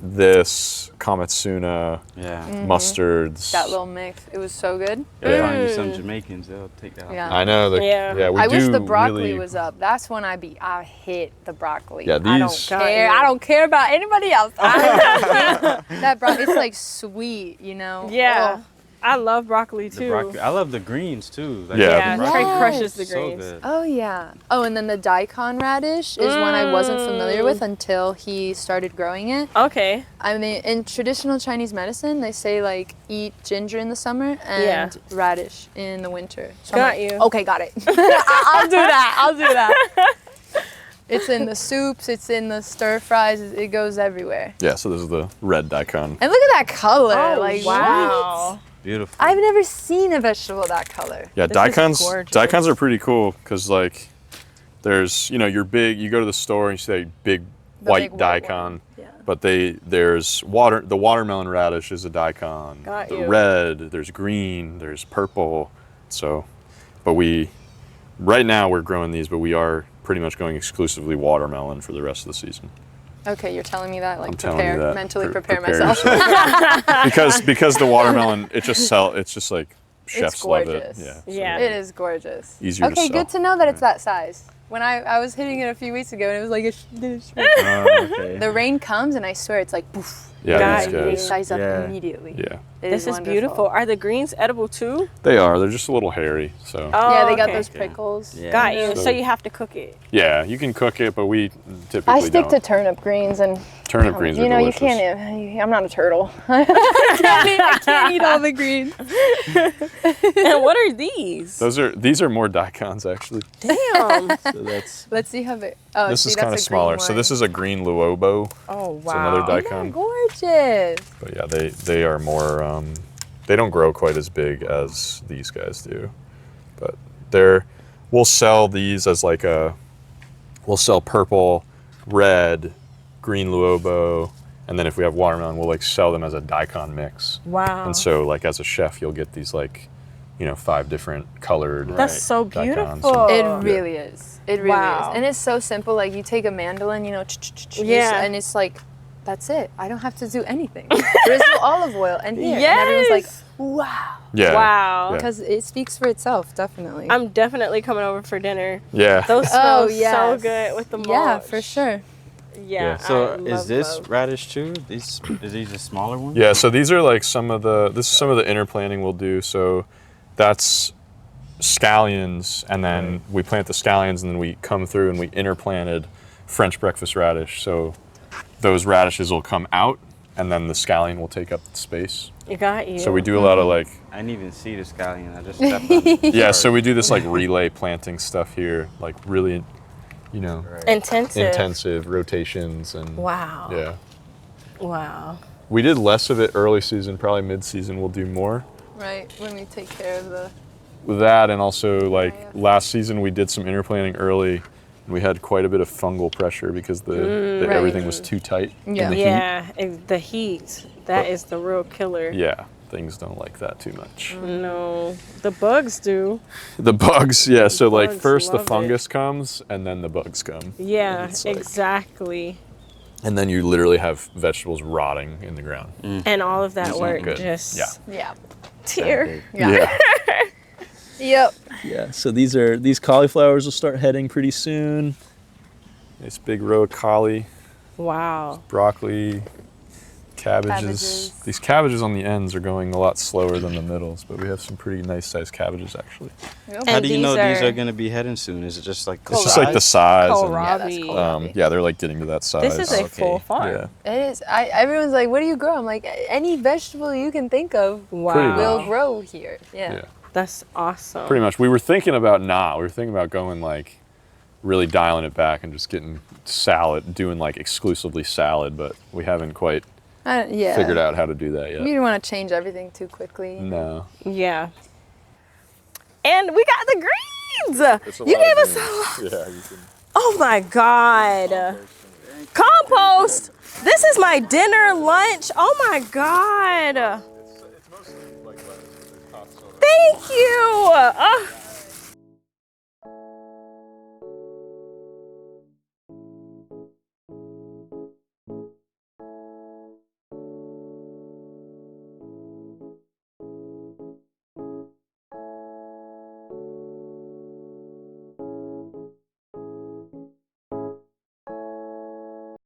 this Kamatsuna, Yeah. mustards. That little mix. It was so good. Yeah. Find you some Jamaicans, they'll take that. Yeah. I know. Yeah. We I do wish the broccoli really, was up. That's when I hit the broccoli. Yeah, I don't these- care. Got you. I don't care about anybody else. That broccoli, it's like sweet, you know. Yeah. Oh. I love broccoli The too. broccoli. I love the greens too. Like, Yeah. Yeah, the Trey broccoli crushes the is so greens. good. Oh yeah. Oh, and then the daikon radish is one I wasn't familiar with until he started growing it. Okay. I mean, in traditional Chinese medicine, they say like eat ginger in the summer and Yeah. radish in the winter. So I'm Got like, you. Okay, got it. I'll do that. I'll do that. It's in the soups. It's in the stir fries. It goes everywhere. Yeah, so this is the red daikon. And look at that color. Oh, like wow. what? Beautiful. I've never seen a vegetable that color. Yeah, This is daikons. gorgeous. Daikons are pretty cool because like, there's your big. You go to the store and you say big The white big white daikon, one. Yeah. but there's water. The watermelon radish is a daikon. Got the you. red. There's green. There's purple. So, but right now we're growing these, but we are pretty much going exclusively watermelon for the rest of the season. Okay, you're telling me that. Like I'm telling you that. mentally Pre- prepare prepare myself. yourself. because the watermelon it's just like chefs love it. gorgeous. Yeah. Yeah. It is gorgeous. Easier to Okay, sell. good to know that it's that size. When I was hitting it a few weeks ago and it was like Okay. the rain comes and I swear it's like poof. Yeah, Got these you. They guys. size up Yeah. immediately. Yeah, It This is wonderful. beautiful. Are the greens edible too? they are. They're just a little hairy. So Oh, Yeah, they got okay. those prickles. Yeah. Got you. So- So you have to cook it. yeah, you can cook it, but we typically I stick don't. to turnip greens and Turnip greens are you know delicious. you can't. I'm not a turtle. I can't eat all the greens. And what are these? These are more daikons actually. Damn. So that's Let's see how big. Oh, this see, is that's kind a of smaller. green So this one. is a green luobo. Oh, It's another wow. daikon. Gorgeous. But yeah, they are more. They don't grow quite as big as these guys do, but we'll sell these as like we'll sell purple, red, green luobo, And then if we have watermelon, we'll like sell them as a daikon mix. Wow. And so like as a chef, you'll get these like, 5 different colored. That's so daikons. beautiful. It really is. It really Wow. is. And it's so simple. Like you take a mandolin, Yeah. and it's like, that's it. I don't have to do anything. Drizzle olive oil and here. And everyone's like, Yes. wow. Yeah. Wow. Yeah. Because it speaks for itself, definitely. I'm definitely coming over for dinner. Yeah. Those smell so yes. good with the mulch. Yeah, for sure. Yeah. So I is love this those. radish too? Is these the smaller ones? Yeah, so these are like some of the inner planting we'll do. So that's scallions, and then we plant the scallions, and then we come through and we interplanted French breakfast radish. So those radishes will come out, and then the scallion will take up the space. You got you. So we do a lot of like, I didn't even see the scallion. I just stepped on it. yeah, so we do this like relay planting stuff here, like really, intensive rotations and Wow. yeah. Wow. We did less of it early season, probably mid-season we'll do more. Right, when we take care of the... With that, and also like last season we did some interplanting early, and we had quite a bit of fungal pressure because the Right. everything was too tight Yeah. in the heat. Yeah, the heat. That is the real killer. Yeah, things don't like that too much. No, the bugs do. The bugs, yeah. So like bugs first the love it. fungus comes, and then the bugs come. Yeah, It's like- exactly. And then you literally have vegetables rotting in the ground. And all of that That's not work good. just Yeah. Yeah. tear. Yeah. Yep. Yeah. So these cauliflowers will start heading pretty soon. Nice big row of cauli, Wow. broccoli, cabbages. Cabbages. These cabbages on the ends are going a lot slower than the middles, but we have some pretty nice sized cabbages actually. Yep. How And do you know these are- are going to be heading soon? Is it just like the It's just like the size. and, Kohlrabi. kohlrabi. yeah, they're like getting to that size. This is a Okay. full farm. Yeah. It is. Everyone's like, what do you grow? I'm like, any vegetable you can think of Wow. Pretty much. will grow here. Yeah. Yeah. That's awesome. Pretty much. We were thinking about going like really dialing it back and just getting salad, doing like exclusively salad, but we haven't quite Yeah. figured out how to do that yet. You don't want to change everything too quickly. No. Yeah. And we got the greens. You gave us a Yeah, you can. Oh my God. Compost. This is my dinner, lunch. Oh my God. It's mostly like lettuce. Thank you.